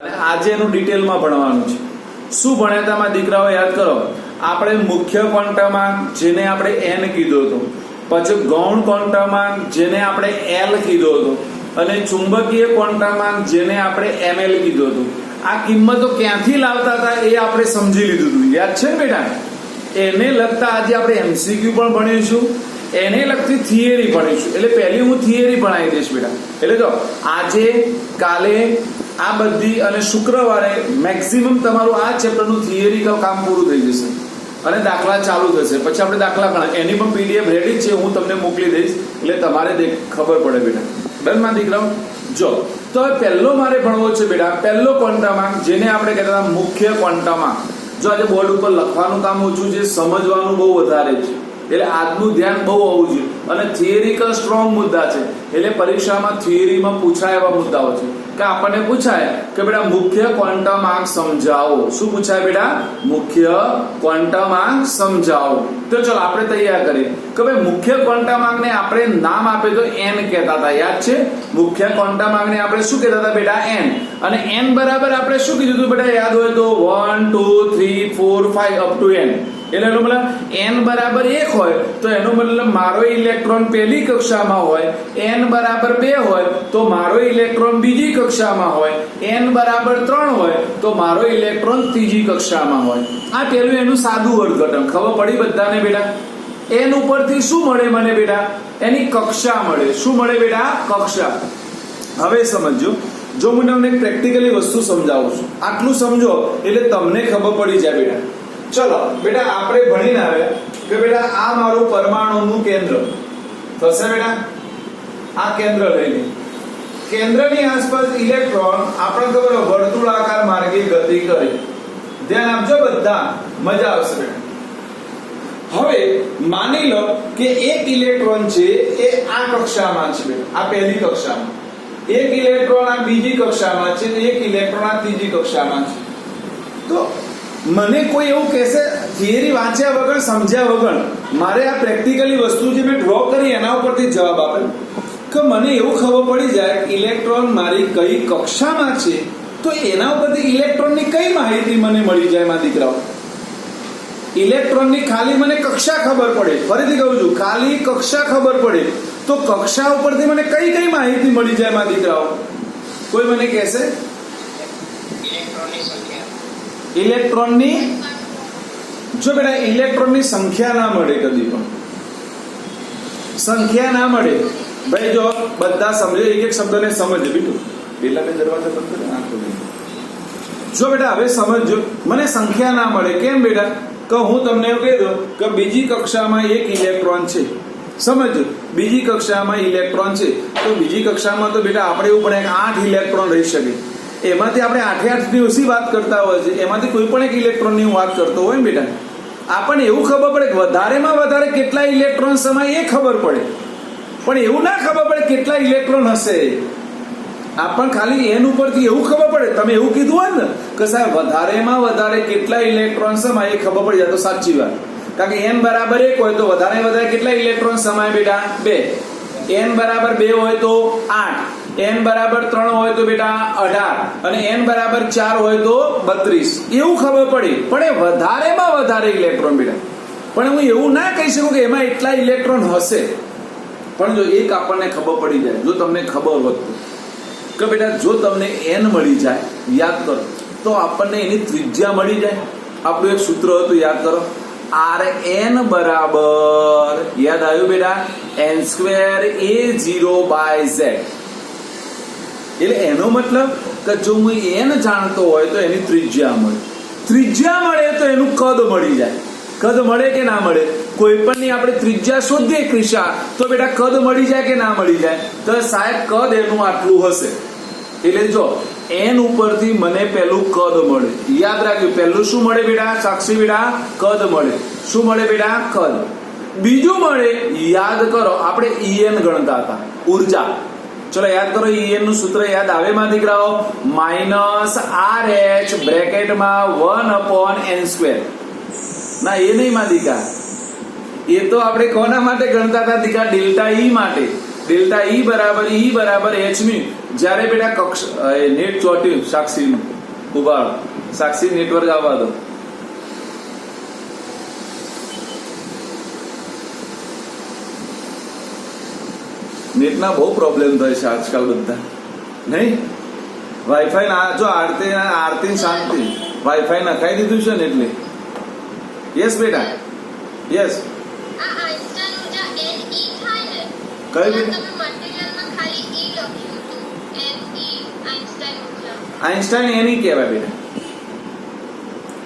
આજે એનું ડિટેલમાં ભણવાનું છે. શું ભણ્યા હતા મારા દીકરાઓ યાદ કરો. આપણે મુખ્ય ક્વોન્ટમાં જેને આપણે n કીધો હતો, પછી ગૌણ ક્વોન્ટમાં જેને આપણે l કીધો હતો, અને ચુંબકીય ક્વોન્ટમાં જેને આપણે ml કીધો હતો. આ કિંમતો ક્યાંથી લાવતા હતા એ આપણે સમજી લીધું હતું. યાદ છે ને બેટા? એને લગતા આજે આપણે MCQ પણ ભણીશું, એને લગતી થિયરી ભણીશું. એટલે પહેલી હું થિયરી ભણાવી દઈશ બેટા. એટલે જો આજે, કાલે, આ બધી અને શુક્રવારે મેક્સિમમ તમારું આ ચેપ્ટરનું થિયરિકલ કામ પૂરું થઈ જશે અને દાખલા ચાલુ થશે. પછી આપણે દાખલા ગણા, એની પણ PDF રેડી છે, હું તમને મોકલી દઈશ એટલે તમારે ખબર પડે બેટા. ડન માં દીકરાઓ? જો તો હવે પહેલો મારે ભણવો છે બેટા, પહેલો ક્વોન્ટમાં જેને આપણે કહેતા હતા મુખ્ય ક્વોન્ટમાં. જો આજે બોર્ડ ઉપર લખવાનું કામ ઓછું છે, સમજવાનું બહુ વધારે છે, એટલે આજનું ધ્યાન બહુ હોવું જોઈએ. અને થિયરિકલ સ્ટ્રોંગ મુદ્દા છે, એટલે પરીક્ષામાં થિયરીમાં પૂછાય એવા મુદ્દાઓ છે કે આપણને પૂછાય કે બેટા મુખ્ય ક્વોન્ટમ આંક સમજાવો. શું પૂછાય બેટા? મુખ્ય ક્વોન્ટમ આંક સમજાવો. તો ચલો આપણે તૈયાર કરીએ કે ભાઈ મુખ્ય ક્વોન્ટમ આંકને આપણે નામ આપે તો n કહેતા હતા. યાદ છે? મુખ્ય ક્વોન્ટમ આંકને આપણે શું કહેતા હતા બેટા? n. અને n બરાબર આપણે શું કીધું હતું બેટા? યાદ હોય તો 1 2 3 4 5 અપ ટુ n. એટલે એનો મતલબ n બરાબર 1 હોય તો એનો મતલબ મારો ઇલેક્ટ્રોન પહેલી કક્ષામાં હોય, n બરાબર 2 હોય તો મારો ઇલેક્ટ્રોન બીજી કક્ષામાં હોય, n બરાબર 3 હોય તો મારો ઇલેક્ટ્રોન ત્રીજી કક્ષામાં હોય. આ પહેલું એનું સાદું અર્થઘટન. ખબર પડી બધાને બેટા? n ઉપરથી શું મળે મને બેટા? એની કક્ષા મળે. શું મળે બેટા? કક્ષા. હવે સમજો, જો હું તમને પ્રેક્ટિકલી વસ્તુ સમજાવું છું, આટલું સમજો એટલે તમને ખબર પડી જાય બેટા. ચલો બેટા આપણે ભણીને આવ્યા કે બેટા આ મારું પરમાણુનું કેન્દ્ર થશે બેટા. આ કેન્દ્ર લઈ લે. કેન્દ્રની આસપાસ ઇલેક્ટ્રોન આપણે ખબર વર્તુળાકાર માર્ગે ગતિ કરે. ધ્યાન આપજો બધા, મજા આવશે બેટા. હવે માની લો કે એક ઇલેક્ટ્રોન છે એ આ કક્ષામાં છે બેટા, આ પહેલી કક્ષામાં. એક ઇલેક્ટ્રોન આ બીજી કક્ષામાં છે, એક ઇલેક્ટ્રોન આ ત્રીજી કક્ષામાં છે. તો મને કોઈ એવું કહેશે થિયરી વાંચ્યા વગર, સમજ્યા વગર મારે આ પ્રેક્ટિકલી વસ્તુ જે મેં ડ્રો કરી એના ઉપરથી જવાબ આપે કે મને એવું ખબર પડી જાય ઇલેક્ટ્રોન મારી કઈ કક્ષામાં છે, તો એના ઉપરથી ઇલેક્ટ્રોનની કઈ માહિતી મને મળી જાય મારા દીકરાઓ? ઇલેક્ટ્રોનની ખાલી મને કક્ષા ખબર પડે. ફરીથી કહું છું, ખાલી કક્ષા ખબર પડે તો કક્ષા ઉપરથી મને કઈ કઈ માહિતી મળી જાય મારા દીકરાઓ? કોઈ મને કહેશે? ઇલેક્ટ્રોનની, જો બેટા ઇલેક્ટ્રોનની સંખ્યા ના મળે, કદી પણ સંખ્યા ના મળે. ભાઈ જો બધા સમજો, એક એક શબ્દને સમજે બીટું. પેલા મેં દરવાજા બંધ કરે આંખો. જો બેટા હવે સમજો, મને સંખ્યા ના મળે. કેમ બેટા? કે હું તમને એવું કહી દઉં કે બીજી કક્ષામાં એક ઇલેક્ટ્રોન છે. સમજો, બીજી કક્ષામાં ઇલેક્ટ્રોન છે તો બીજી કક્ષામાં તો બેટા આપણે એવું પડે કે 8 ઇલેક્ટ્રોન રહી શકે. એમાંથી આપણે 8 ની ઓછી વાત કરતા હોય છે, એમાંથી કોઈ પણ એક ઇલેક્ટ્રોનની હું વાત કરતો હોય ને બેટા, આપણને એવું ખબર પડે કે વધારેમાં વધારે કેટલા ઇલેક્ટ્રોન સમાય એ ખબર પડે, પણ એવું ના ખબર પડે કેટલા ઇલેક્ટ્રોન હશે. આપણને ખાલી n ઉપરથી એવું ખબર પડે. તમે એવું કીધું હોય ને કે સાહેબ વધારેમાં વધારે કેટલા ઇલેક્ટ્રોન સમાય એ ખબર પડી જાય તો સાચી વાત. કારણ કે n બરાબર 1 હોય તો વધારે વધારે કેટલા ઇલેક્ટ્રોન સમાય બેટા? 2. n બરાબર 2 હોય તો 8, n બરાબર 3 હોય તો બેટા 18, અને n બરાબર 4 હોય તો 32. એવું ખબર પડી. પણ એ વધારેમાં વધારે ઇલેક્ટ્રોન બેટા. પણ હું એવું ના કહી શકું કે એમાં એટલા ઇલેક્ટ્રોન હશે. પણ જો એક આપણને ખબર પડી જાય, જો તમને ખબર હોત કે બેટા જો તમને n મળી જાય, યાદ કરો, તો આપણને એની ત્રિજ્યા મળી જાય. આપણું એક સૂત્ર હતું, યાદ કરો, Rn બરાબર, યાદ આવ્યું બેટા? n²a0/z. એટલે એનો મતલબ કે જો હું n જાણતો હોય તો એની ત્રિજ્યા મળે. ત્રિજ્યા મળે તો એનું કદ મળી જાય. કદ મળે કે ના મળે? કોઈ પણ ની આપણે ત્રિજ્યા શોધીએ ક્રિશા, તો બેટા કદ મળી જાય કે ના મળી જાય? તો સાહેબ કદ એનું આટલું હશે. એટલે જો n ઉપરથી મને પહેલું કદ મળે. યાદ રાખજો, પહેલું શું મળે બેટા? સાક્ષી બેટા, કદ મળે. શું મળે બેટા? કદ. બીજું મળે, યાદ કરો, આપણે En ગણતા હતા, ઉર્જા. ચલો યાદ કરો, En નું સૂત્ર યાદ આવે માં દીકરાઓ? -RH બ્રેકેટમાં 1/n². ના એ નહીં માં દીકરા, એ તો આપણે કોના માટે ગણતા હતા દીકરા? ડેલ્ટા E માટે. ડેલ્ટા E બરાબર h મી જ્યારે બેટા નેટ ચોટ્યું સાક્ષીનું, ઉભા રહો. સાક્ષી નેટવર્ક આવવા દો. નેટના બહુ પ્રોબ્લેમ થાય છે આજકાલ બધા, નહીં? વાઈફાઈ ના જો આરતી શાંતિ, વાઈફાઈ નખાઈ દીધું છે ને એટલે. યસ બેટા, યસ. કઈ બેટા? આઈન્સ્ટાઈન એની કહેવાય બેટા,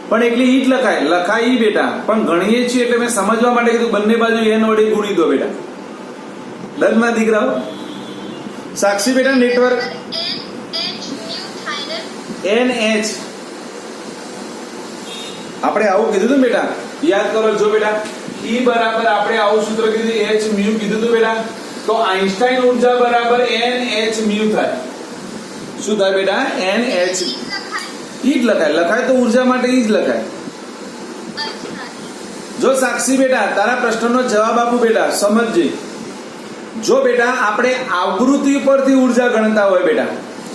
પણ એકલી ઈ જ લખાય ઈ બેટા, પણ ગણીએ છીએ એટલે મેં સમજવા માટે કીધું બંને બાજુ એન વડે ગુણી દો બેટા. ડનમાં દીકરાઓ. સાક્ષી બેટા નેટવર્ક NH આપણે આવું કીધું હતું બેટા, યાદ કરો. જો બેટા E બરાબર આપણે આવું સૂત્ર કીધું, h મ્યુ કીધું હતું બેટા, તો આઈન્સ્ટાઈન ઉર્જા બરાબર NH મ્યુ થાય. શું થાય બેટા? NH. ઈ જ લખાય તો ઉર્જા માટે ઈ જ લખાય. જો સાક્ષી બેટા તારા પ્રશ્નનો જવાબ આપું બેટા, સમજજે. જો બેટા આપણે આવૃત્તિ ઉપરથી ઉર્જા ગણતા હોય બેટા,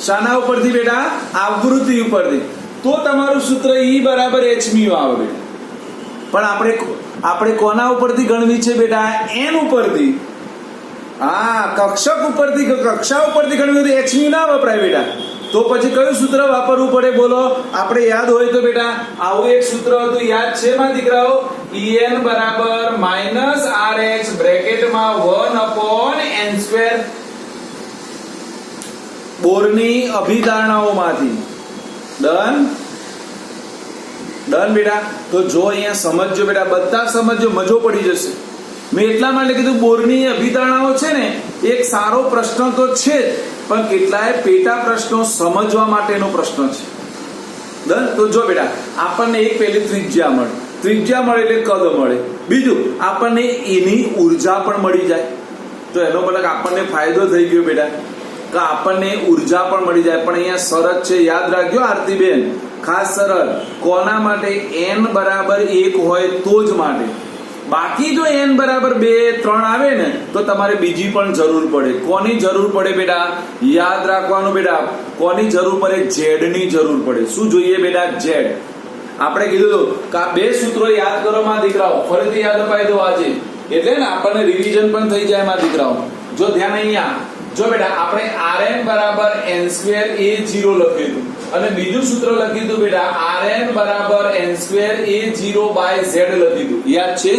શાના ઉપરથી બેટા? આવૃત્તિ ઉપરથી, તો તમારું સૂત્ર E બરાબર h મ્યુ આવે બેટા. પણ આપણે કોના ઉપરથી ગણવી છે બેટા? n ઉપરથી. હા, કક્ષક ઉપરથી, કક્ષા ઉપરથી ગણવી હોય તો h મ્યુ ના વપરાય બેટા. તો પછી કયું સૂત્ર વાપરવું પડે બોલો? આપણે યાદ હોય તો બેટા આવું એક સૂત્ર હતું, યાદ છે માં દીકરાઓ? En બરાબર -RH બ્રેકેટમાં 1/n². બોરની અભિધારણાઓમાંથી. ડન બેટા. તો જો અહીંયા સમજજો બેટા, બધા સમજજો, મજો પડી જશે. મેં એટલા માટે કીધું બોરની અભિધારણાઓ છે ને એક સારો પ્રશ્ન તો છે જ, પણ કેટલાય પેટા પ્રશ્નો સમજવા માટેનો પ્રશ્ન છે. ડન. તો જો બેટા આપણને એક પહેલી ત્રિજ્યા મળે એટલે કદ મળે. બીજું આપણને એની ઉર્જા પણ મળી જાય, તો એનો મતલબ આપણને ફાયદો થઈ ગયો બેટા, કે આપણને ઉર્જા પણ મળી જાય. પણ અહીંયા શરત છે, યાદ રાખજો આરતીબેન, ખાસ શરત. કોના માટે? n બરાબર 1 હોય તો જ માટે. બાકી જો n બરાબર 2, 3 આવે ને તો તમારે બીજી પણ જરૂર પડે. કોની જરૂર પડે બેટા? યાદ રાખવાનું બેટા, કોની જરૂર પડે? z ની જરૂર પડે. શું જોઈએ બેટા? z. આપણે કીધું કે આ બે સૂત્રો યાદ કરો માં દીકરાઓ, ફરીથી યાદ અપાઈ દો આજે, એટલે ને આપણને રિવિઝન પણ થઈ જાય માં દીકરાઓ. જો ધ્યાન અહીંયા જો બેટા આપણે Rn બરાબર n² a0 લખ્યું હતું, અને બીજું સૂત્ર લખ્યું હતું બેટા Rn બરાબર n² a0/z લખ્યું હતું, યાદ છે?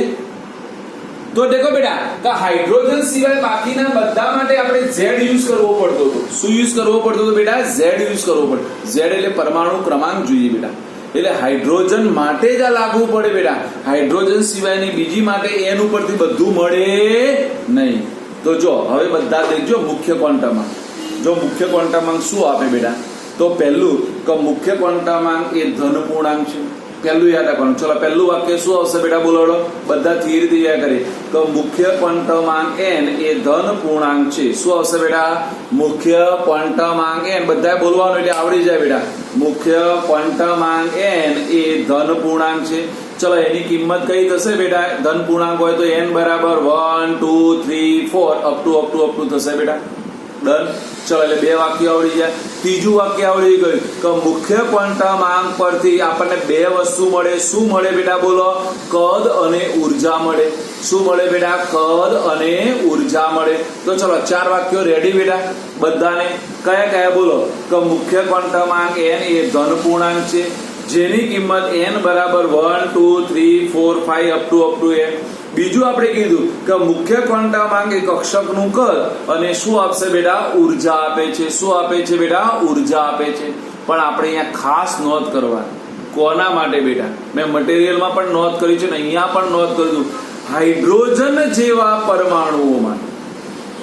તો દેખો બેટા કે હાઇડ્રોજન સિવાય બાકીના બધા માટે આપણે z યુઝ કરવો પડતો હતો. શું યુઝ કરવો પડતો હતો બેટા? z યુઝ કરવો પડતો. z એટલે પરમાણુ ક્રમાંક જોઈએ બેટા, એટલે હાઇડ્રોજન માટે જ આ લાગુ પડે બેટા. હાઇડ્રોજન સિવાયની બીજી માટે n ઉપરથી બધું મળે નહીં. તો જો હવે બધા દેખજો મુખ્ય ક્વોન્ટમાંક. જો મુખ્ય ક્વોન્ટમાંક શું આપે બેટા? તો પહેલું કે મુખ્ય ક્વોન્ટમાંક એ ધન પૂર્ણાંક છે. પહેલું યાદ રાખવાનું. ચલો પહેલું વાક્ય શું આવશે બેટા? બોલો બધા ધીરે ધીરે કરી. તો મુખ્ય ક્વોન્ટમાંક n એ ધન પૂર્ણાંક છે. શું આવશે બેટા? મુખ્ય ક્વોન્ટમાંક n. બધા બોલવાનું એટલે આવડી જાય બેટા. મુખ્ય ક્વોન્ટમાંક n એ ધન પૂર્ણાંક છે. ચલો એની કિંમત કઈ થશે બેટા? ધન પૂર્ણાંક હોય તો n બરાબર 1 2 3 4 અપ ટુ થશે બેટા. ડન. ચલો એટલે બે વાક્ય આવડી જાય. ત્રીજું વાક્ય આવડી ગયું કે મુખ્ય ક્વોન્ટમાંક પરથી આપણને બે વસ્તુ મળે. શું મળે બેટા? બોલો. કદ અને ઉર્જા મળે. શું મળે બેટા? કદ અને ઉર્જા મળે. તો ચલો 4 વાક્યો રેડી બેટા બધાને. કયા કયા બોલો? કે મુખ્ય ક્વોન્ટમાંક n એ ધન પૂર્ણાંક છે, જેની કિંમત n બરાબર 1 2 3 4 5 અપ ટુ n. બીજું આપણે કીધું કે મુખ્ય ક્વોન્ટમાંક એ કક્ષકનું કદ અને શું આપશે બેટા? ઉર્જા આપે છે. શું આપે છે બેટા? ઉર્જા આપે છે. પણ આપણે અહીંયા ખાસ નોંધ કરવાની. કોના માટે બેટા? મેં મટીરિયલમાં પણ નોંધ કરી છે ને અહીંયા પણ નોંધ કરી. હાઇડ્રોજન જેવા પરમાણુઓ માટે.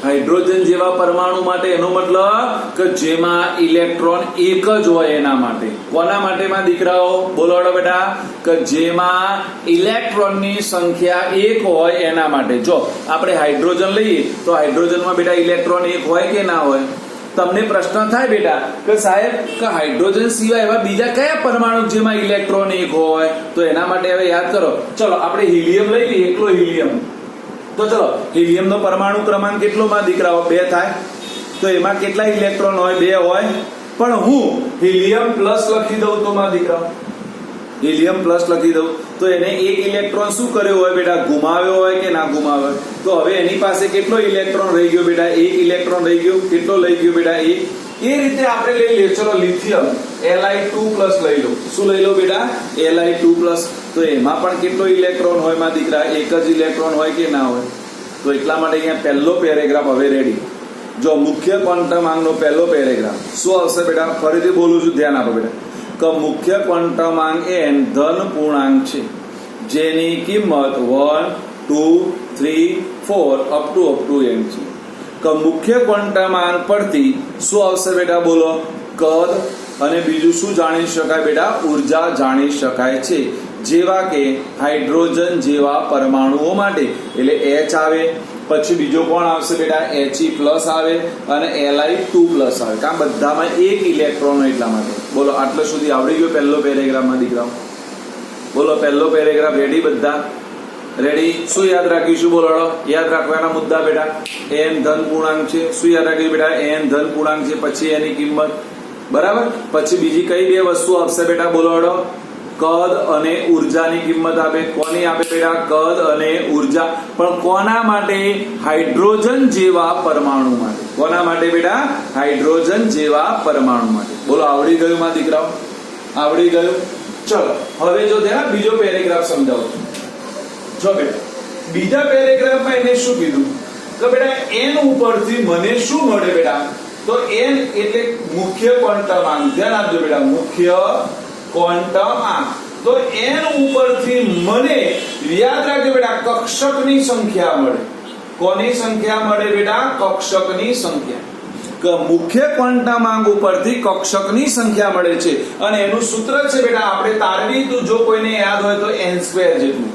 હાઇડ્રોજન જેવા પરમાણુ માટે એનો મતલબ કે જેમાં ઇલેક્ટ્રોન એક જ હોય એના માટે. કોના માટે માં દીકરાઓ? બોલો બેટા કે જેમાં ઇલેક્ટ્રોનની સંખ્યા એક હોય એના માટે. જો આપણે હાઇડ્રોજન લઈએ તો હાઇડ્રોજનમાં બેટા ઇલેક્ટ્રોન એક હોય કે ના હોય? તમને પ્રશ્ન થાય બેટા કે સાહેબ કે હાઇડ્રોજન સિવાય એવા બીજા કયા પરમાણુ જેમાં ઇલેક્ટ્રોન એક હોય? તો એના માટે હવે યાદ કરો. ચલો આપણે હિલિયમ લઈ લઈએ, એકલો હિલિયમ. તો ચલો હિલિયમ નો પરમાણુ ક્રમાંક કેટલો માં દીકરાઓ? 2 થાય. તો એમાં કેટલા ઇલેક્ટ્રોન હોય? 2 હોય. પણ હું હિલિયમ પ્લસ લખી દઉં તો મારા દીકરા, હિલિયમ પ્લસ લખી દઉં તો એને એક ઇલેક્ટ્રોન શું કર્યો હોય બેટા? ગુમાવ્યો હોય કે ના ગુમાવ્યો? તો હવે એની પાસે કેટલો ઇલેક્ટ્રોન રહી ગયો બેટા? એક ઇલેક્ટ્રોન રહી ગયો. કેટલો લઈ ગયો બેટા? એક. એ રીતે આપણે લઈ લઈએ. ચલો લિથિયમ Li2+ લઈ લો. શું લઈ લો બેટા? Li2+. તો એમાં પણ કેટલો ઇલેક્ટ્રોન હોય મારા દીકરા? એક જ ઇલેક્ટ્રોન હોય કે ના હોય? તો એટલા માટે અહીંયા પહેલો પેરેગ્રાફ હવે રેડી. જો મુખ્ય ક્વોન્ટમાંકનો પહેલો પેરેગ્રાફ શું આવશે બેટા? ફરીથી બોલું છું, ધ્યાન આપો બેટા. કે મુખ્ય ક્વોન્ટમાંક n ધન પૂર્ણાંક છે જેની કિંમત 1 2 3 4 અપ ટુ n છે. કે મુખ્ય ક્વોન્ટમાંક પરથી શું આવશે બેટા? બોલો. કદ અને બીજું શું જાણી શકાય બેટા? ઉર્જા જાણી શકાય છે. જેવા કે હાઇડ્રોજન જેવા પરમાણુઓ માટે એટલે H આવે, પછી બીજો કોણ આવશે બેટા? He+ આવે અને Li2+ આવે. કારણ બધામાં એક ઇલેક્ટ્રોન એટલા માટે. બોલો આટલે સુધી આવડી ગયો પહેલો પેરેગ્રાફમાં દીકરાઓ? બોલો પહેલો પેરેગ્રાફ રેડી? બધા રેડી? શું યાદ રાખીશું? બોલો યાદ રાખવાના મુદ્દા બેટા. n ધન પૂર્ણાંક છે. શું યાદ રાખીશું બેટા? n ધન પૂર્ણાંક છે. પછી એની કિંમત, બરાબર. પછી બીજી કઈ બે વસ્તુ આપશે બેટા? બોલો. કદ અને ઉર્જાની કિંમત આપે. કોની આપે બેટા? કદ અને ઉર્જા. પણ કોના માટે? હાઇડ્રોજન જેવા પરમાણુ માટે. કોના માટે બેટા? હાઇડ્રોજન જેવા પરમાણુ માટે. બોલો આવડી ગયું મારા દીકરાઓ? આવડી ગયું? ચલો હવે જો ધ્યાન બીજો પેરેગ્રાફ સમજાવું છું. જો બેટા બીજા પેરેગ્રાફમાં એને શું કીધું કે બેટા n ઉપરથી મને શું મળે બેટા? તો n એટલે મુખ્ય ક્વોન્ટમાંક. ધ્યાન આપજો બેટા, મુખ્ય ક્વોન્ટમાંક. તો n ઉપરથી મને યાદ રાખજો બેટા કક્ષકની સંખ્યા મળે. કોની સંખ્યા મળે બેટા? કક્ષકની સંખ્યા. કે મુખ્ય ક્વોન્ટમાંક ઉપરથી કક્ષકની સંખ્યા મળે છે. અને એનું સૂત્ર છે બેટા, આપણે તારવી તો જો કોઈને યાદ હોય તો n² જેટલું.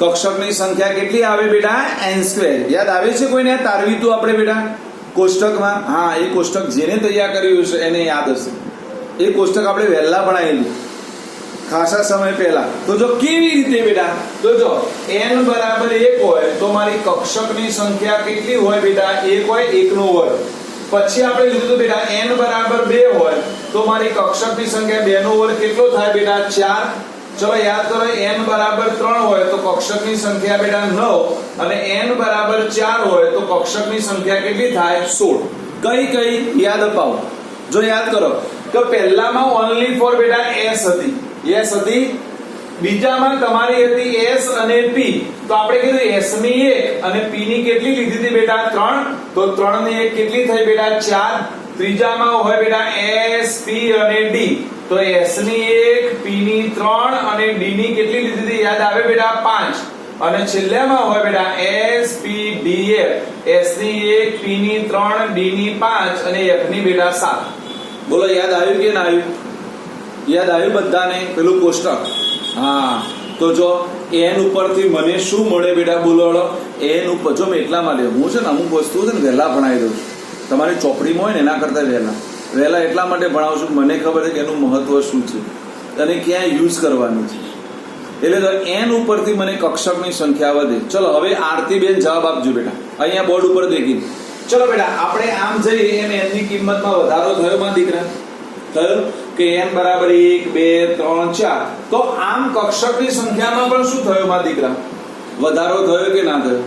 કક્ષકની સંખ્યા કેટલી આવે બેટા? n². યાદ આવે છે કોઈને? તારવી તો આપણે બેટા કોષ્ટકમાં. હા, એ કોષ્ટક જેને તૈયાર કર્યું હશે એને યાદ હશે. એ કોષ્ટક આપણે વહેલા ભણાયેલું ખાસા સમય પહેલા. તો જો કેવી રીતે બેટા? તો જો n બરાબર 1 હોય તો મારી કક્ષકની સંખ્યા કેટલી હોય બેટા? 1 હોય, 1 નો વર્ગ. પછી આપણે લીધું તો બેટા n બરાબર 2 હોય તો મારી કક્ષકની સંખ્યા 2 નો વર્ગ કેટલો થાય બેટા? 4. ચલો યાદ કરો, n બરાબર 3 હોય તો કક્ષકની સંખ્યા બેટા 9 અને n બરાબર 4 હોય તો કક્ષકની સંખ્યા કેટલી થાય? 16. કઈ યાદ અપાવો. જો યાદ કરો કે પહેલામાં ઓનલી ફોર બેટા s હતી. s હતી. બીજામાં તમારી હતી s અને p. તો આપણે કીધું s ની 1 અને p ની કેટલી લીધી હતી બેટા? 3. તો 3 ની 1 કેટલી થઈ બેટા? 4. ત્રીજામાં હોય બેટા s p અને d. તો s ની 1 p ની 3 અને d ની કેટલી લીધી હતી? યાદ આવે બેટા? 5. અને છેલ્લેમાં હોય બેટા s p d f. s ની 1 p ની 3 d ની 5 અને f ની બેટા 7. બોલો યાદ આવ્યું કે ના આવ્યું? યાદ આવ્યું બધાને પેલું કોષ્ટક? હા. તો જો n ઉપરથી મને શું મળે બેટા? બોલો n ઉપર. જો મેં એટલા માટે હું છે ને અમુક વસ્તુઓ છે ને વહેલા ભણાવી દઉં છું. તમારી ચોપડીમાં હોય ને એના કરતા વહેલા એટલા માટે ભણાવું છું. મને ખબર છે કે એનું મહત્વ શું છે અને ક્યાં યુઝ કરવાનું છે. એટલે તો n ઉપરથી મને કક્ષકની સંખ્યા વધે. ચલો હવે આરતી બેન જવાબ આપજો બેટા. અહીંયા બોર્ડ ઉપર દેખી. ચલો બેટા આપણે આમ જઈએ એમ n ની કિંમતમાં વધારો થયો માં દીકરા? થયો કે n બરાબર 1 2 3 4. તો આમ કક્ષકની સંખ્યામાં પણ શું થયો માં દીકરા? વધારો થયો કે ના થયો?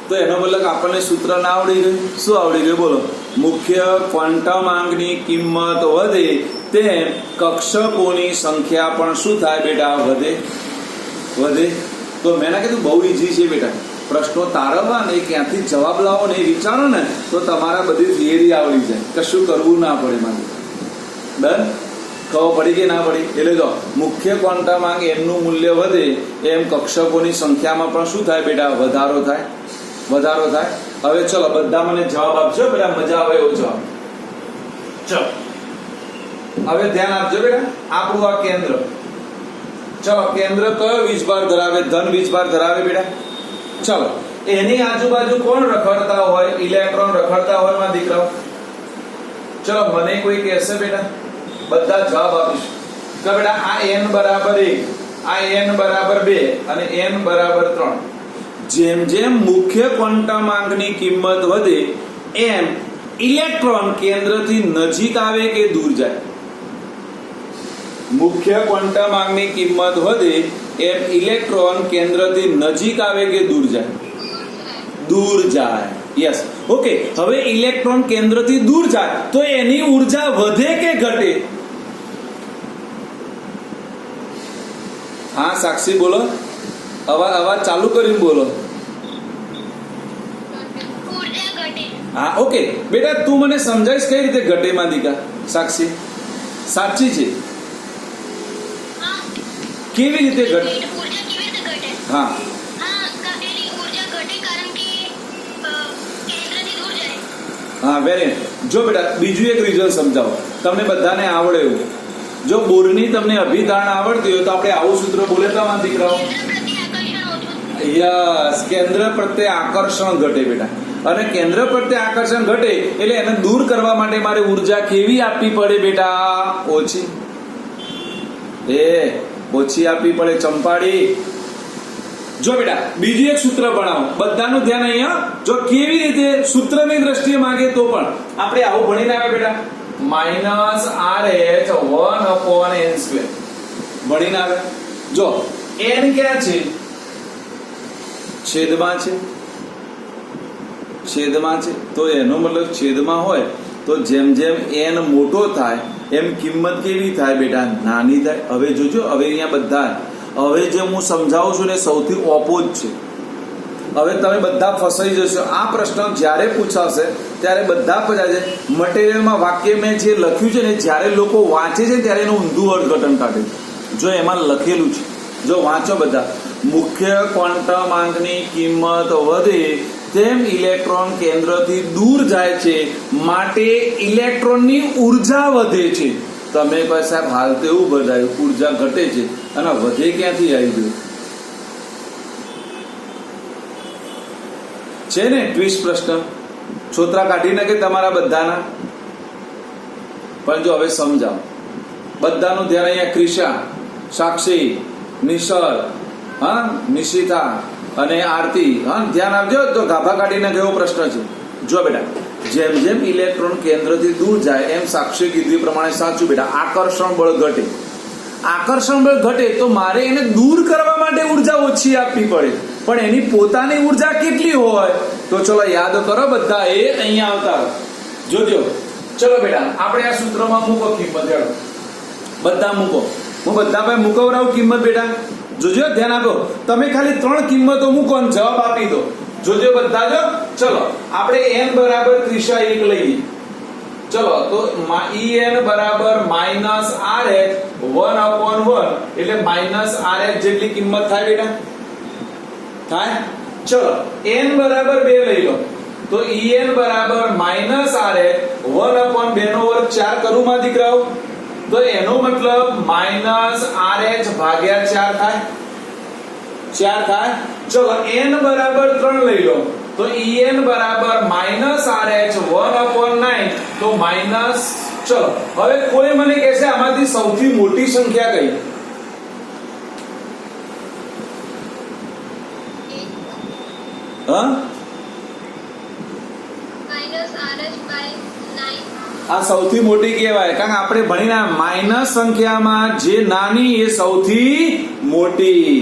તો એનો મતલબ આપણને સૂત્ર ના આવડી ગયું. શું આવડી ગયું? બોલો. મુખ્ય ક્વોન્ટમાંકની કિંમત વધે તેમ કક્ષકોની સંખ્યા પણ શું થાય બેટા? વધે. તો મેં કીધું બહુ ઈઝી છે બેટા. પ્રશ્નો તારવવા ને ક્યાંથી જવાબ લાવો ને એ વિચારો ને તો તમારા બધી થિયરી આવડી જાય. કશું કરવું ના પડે મારે. ડન? ખબર પડી કે ના પડી? એટલે જો મુખ્ય ક્વોન્ટમાંક n નું મૂલ્ય વધે એમ કક્ષકોની સંખ્યામાં પણ શું થાય બેટા? વધારો થાય. હવે ચલો બધા મને જવાબ આપજો બેટા, મજા આવે એવો જવાબ. ચલો હવે ધ્યાન આપજો બેટા. આપણું આ કેન્દ્ર. ચલો કેન્દ્ર કયો વીજભાર ધરાવે? ધન વીજભાર ધરાવે બેટા. ચલો એની આજુબાજુ કોણ રખડતા હોય? ઇલેક્ટ્રોન રખડતા હોય માં દીકરાઓ? ચલો મને કોઈ કહેશે બેટા? બધા જવાબ આપીશ કે બેટા આ n બરાબર 1, આ n બરાબર 2 અને n બરાબર 3. જેમ જેમ મુખ્ય ક્વોન્ટમાંકની કિંમત વધે એમ ઇલેક્ટ્રોન કેન્દ્રથી નજીક આવે કે દૂર જાય? મુખ્ય ક્વોન્ટમ આંકની કિંમત વધે એમ ઇલેક્ટ્રોન કેન્દ્રથી નજીક આવે કે દૂર જાય? દૂર જાય. યસ. ઓકે, હવે ઇલેક્ટ્રોન કેન્દ્રથી દૂર જાય તો એની ઉર્જા વધે કે ઘટે? હા સાક્ષી બોલો, અવાજ ચાલુ કરીને બોલો. હા ઓકે બેટા, તું મને સમજાઈશ કઈ રીતે ઘટે માં દીકા? સાક્ષી સાચી છે, કેવી રીતે ઘટે? હા હા વેરી. જો બેટા બીજું એક રીઝન સમજાવો, તમને બધાને આવડે એવું. જો બોરની તમને અભિધારણા આવડતી હોય તો આપણે આવું સૂત્ર બોલેતા માં દીકરાઓ. યસ, કેન્દ્ર પ્રત્યે આકર્ષણ ઘટે બેટા. અને કેન્દ્ર પ્રત્યે આકર્ષણ ઘટે એટલે એને દૂર કરવા માટે મારે ઉર્જા કેવી આપવી પડે બેટા? ઓછી. ઓછી આપવી પડે ચંપાડી. જો બેટા બીજું એક સૂત્ર ભણાવો, બધાનું ધ્યાન અહીંયા. જો કેવી રીતે સૂત્રની દ્રષ્ટિએ માંગે તો પણ આપણે આવું ભણીને આવે બેટા, -RH 1/n². ભણીને આવે. જો n ક્યાં છે? છેદમાં છે. છેદમાં છે તો એનો મતલબ છેદમાં હોય તો જેમ જેમ n મોટો થાય એમ કિંમત કેવી થાય બેટા? નાની થાય. હવે જોજો, હવે અહીંયા બધા હવે જે હું સમજાવું છું ને સૌથી ઓપોઝ છે. હવે તમે બધા ફસાઈ જશો. આ પ્રશ્ન જ્યારે પૂછાશે ત્યારે બધા પજાશે. મટીરિયલમાં વાક્ય મેં જે લખ્યું છે ને, જ્યારે લોકો વાંચે છે ત્યારે એનું ઊંધું અર્થઘટન કાઢે છે. જો એમાં લખેલું છે, જો વાંચો બધા. મુખ્ય ક્વોન્ટમ આંકની કિંમત વધે તેમ ઇલેક્ટ્રોન કેન્દ્રથી દૂર જાય છે, માટે ઇલેક્ટ્રોનની ઉર્જા વધે છે. તમે કહો સાહેબ હાલ તો એવું બધાયું ઉર્જા ઘટે છે અને વધે ક્યાંથી આવી ગયું? છે ને ટ્વિસ્ટ પ્રશ્ન, છોતરા કાઢી નાખે તમારા બધાના. પણ જો હવે સમજાવો, બધાનું ધ્યાન અહીંયા. ક્રિશા, સાક્ષી, નિશર, હા નિશિતા અને આરતી, હા ધ્યાન આપજો. તો ગાભા કાઢી નાખે એવો પ્રશ્ન છે. જો બેટા જેમ જેમ ઇલેક્ટ્રોન કેન્દ્રથી દૂર જાય એમ સાક્ષી કીધું એ પ્રમાણે સાચું બેટા, આકર્ષણ બળ ઘટે. આકર્ષણ બળ ઘટે તો મારે એને દૂર કરવા માટે ઉર્જા ઓછી આપવી પડે. પણ એની પોતાની ઉર્જા કેટલી હોય? તો ચલો યાદ કરો બધા, એ અહીંયા આવતા જોજો. ચલો બેટા આપણે આ સૂત્રમાં મૂકો કિંમત. હેડો બધા મૂકો. હું બધા પાસે મૂકવરાવું કિંમત બેટા. જોજો ધ્યાન આપો. તમે ખાલી 3 કિંમતો મૂકો અને જવાબ આપી દો. જોજો બધા. જો ચલો આપણે n બરાબર ત્રિશા 1 લઈએ. ચલો તો En બરાબર -RH 1/1 એટલે -RH જેટલી કિંમત થાય બેટા? થાય. ચલો n બરાબર 2 લઈ લો તો En બરાબર -RH 1/2 નો વર્ગ 4 કરું માં દીકરાઓ. તો એનો મતલબ -RH ભાગ્યા 4 થાય. 4 થાય. ચલો n બરાબર 3 લઈ લો તો En બરાબર -RH 1/9 તો માઇનસ. ચલો હવે કોઈ મને કહેશે આમાંથી સૌથી મોટી સંખ્યા કઈ? હા આ સૌથી મોટી કહેવાય, કારણ કે આપણે ભણીને માઇનસ સંખ્યામાં જે નાની એ સૌથી મોટી.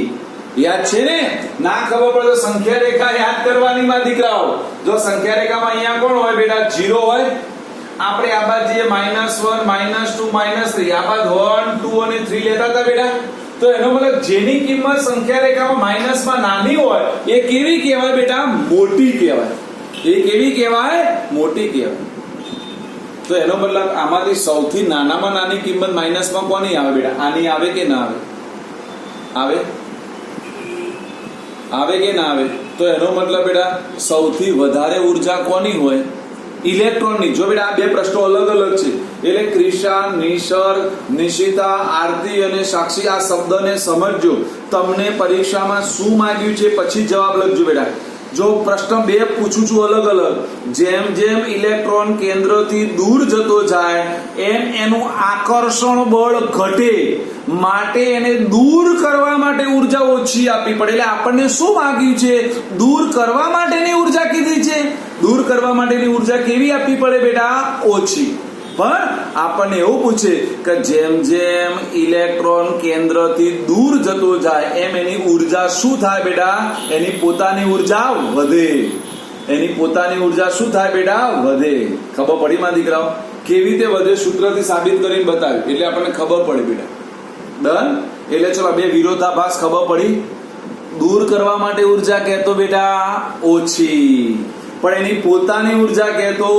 યાદ છે ને? ના ખબર પડે તો સંખ્યા રેખા યાદ કરવાની માં દીકરાઓ. જો સંખ્યા રેખામાં અહીંયા કોણ હોય બેટા? 0 હોય. આપણે આ બાદ જે -1 -2 -3 આ બાદ 1 2 અને 3 લેતા હતા બેટા. તો એનો મતલબ જેની કિંમત સંખ્યા રેખામાં માઇનસમાં નાની હોય એ કેવી કહેવાય બેટા? મોટી કહેવાય. એ કેવી કહેવાય? મોટી કહેવાય. તો એનો મતલબ આમાંથી સૌથી નાનામાં નાની કિંમત માઇનસમાં કોની આવે બેટા? આની આવે કે ના આવે? આવે. આવે કે ના આવે? તો એનો મતલબ બેટા સૌથી વધારે ઉર્જા કોની હોય? ઇલેક્ટ્રોનની. જો બેટા આ બે પ્રશ્નો અલગ અલગ છે એટલે ક્રિશા, નિશર, નિશિતા, આરતી અને સાક્ષી આ શબ્દને સમજજો. તમને પરીક્ષામાં શું માંગ્યું છે પછી જવાબ લખજો બેટા. જો પ્રશ્ન 2 પૂછું છું અલગ અલગ, જેમ જેમ ઇલેક્ટ્રોન કેન્દ્રથી દૂર જતો જાય એમ એનું આકર્ષણ બળ ઘટે, માટે એને દૂર કરવા માટે ઉર્જા ઓછી આપવી પડે. એટલે આપણને શું માંગ્યું છે? દૂર કરવા માટેની ઉર્જા કીધી છે. દૂર કરવા માટેની ઉર્જા કેવી આપવી પડે બેટા? ઓછી. પણ આપણને એવું પૂછે કે જેમ જેમ ઇલેક્ટ્રોન કેન્દ્રથી દૂર જતો જાય એમ એની ઉર્જા શું થાય બેટા? એની પોતાની ઉર્જા વધે. એની પોતાની ઉર્જા શું થાય બેટા? વધે. ખબર પડી માં દીકરાઓ? કેવી રીતે વધે સૂત્રથી સાબિત કરીને બતાવ્યું એટલે આપણને ખબર પડે બેટા. ડન? એટલે ચલો 2 વિરોધાભાસ ખબર પડી. દૂર કરવા માટે ઉર્જા કહેતો બેટા ઓછી, પણ એની પોતાની ઉર્જા કહેતો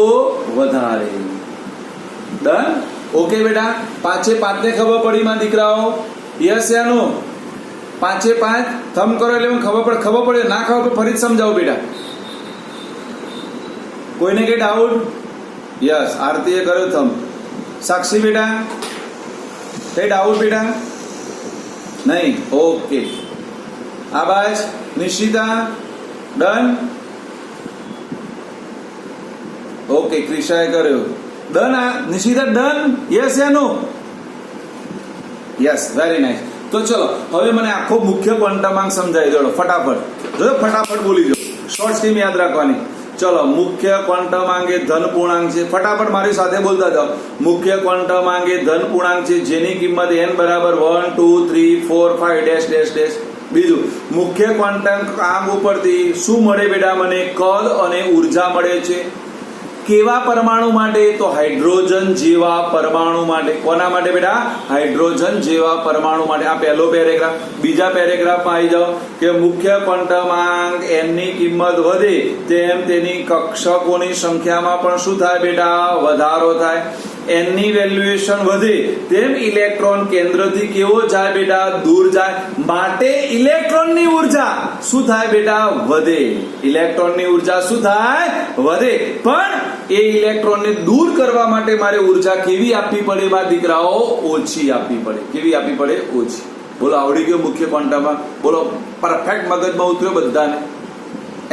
વધારે. ડન? ઓકે બેટા? 5 ને ખબર પડી માં દીકરાઓ? યસ યા નો? 5 થમ કરો એટલે ખબર પડે. ના ખબર પડે ફરી સમજાવો બેટા. કોઈને કઈ ડાઉટ? યસ, આરતીએ કર્યો થમ. સાક્ષી બેટા કઈ ડાઉટ બેટા? નહીં? ઓકે. આબાજ, નિશિતા ડન? ઓકે, ક્રિશાએ કર્યો done. Nishita done? Yes ya no? Yes, very nice. તો ચલો હવે મને આખો મુખ્ય ક્વોન્ટમાંક સમજાવી દો ફટાફટ. જો ફટાફટ બોલી દો, શોર્ટ સ્ટીમ યાદ રાખવાની. ચલો, મુખ્ય ક્વોન્ટમાંક એ ધન પૂર્ણાંક છે. ફટાફટ મારી સાથે બોલતા જાઓ. મુખ્ય ક્વોન્ટમાંક એ ધન પૂર્ણાંક છે જેની કિંમત n બરાબર 1 2 3 4 5 ડેશ ડેશ ડેશ. બીજું, મુખ્ય ક્વોન્ટમાંક ઉપરથી શું મળે બેટા? મને કદ અને ઉર્જા મળે છે. કેવા પરમાણુ માટે? તો હાઇડ્રોજન જેવા પરમાણુ માટે. કોના માટે બેટા? હાઇડ્રોજન જેવા પરમાણુ માટે. આ પહેલો પેરેગ્રાફ. બીજા પેરેગ્રાફમાં આવી જાઓ કે મુખ્ય ક્વોન્ટમાંક n ની કિંમત વધે તેમ તેની કક્ષકોની સંખ્યામાં પણ શું થાય બેટા? વધારો થાય. n ની વેલ્યુએશન વધે તેમ ઇલેક્ટ્રોન કેન્દ્રથી કેવો જાય બેટા? દૂર જાય. માટે ઇલેક્ટ્રોનની ઉર્જા શું થાય બેટા? વધે. ઇલેક્ટ્રોનની ઉર્જા શું થાય? વધે. પણ એ ઇલેક્ટ્રોનને દૂર કરવા માટે મારે ઉર્જા કેવી આપવી પડે બા દીકરાઓ? ઓછી આપવી પડે. કેવી આપવી પડે? ઓછી. બોલો, આવડી ગયો મુખ્ય ક્વોન્ટમમાં? બોલો, પરફેક્ટ મગજમાં ઉતર્યો બધાને?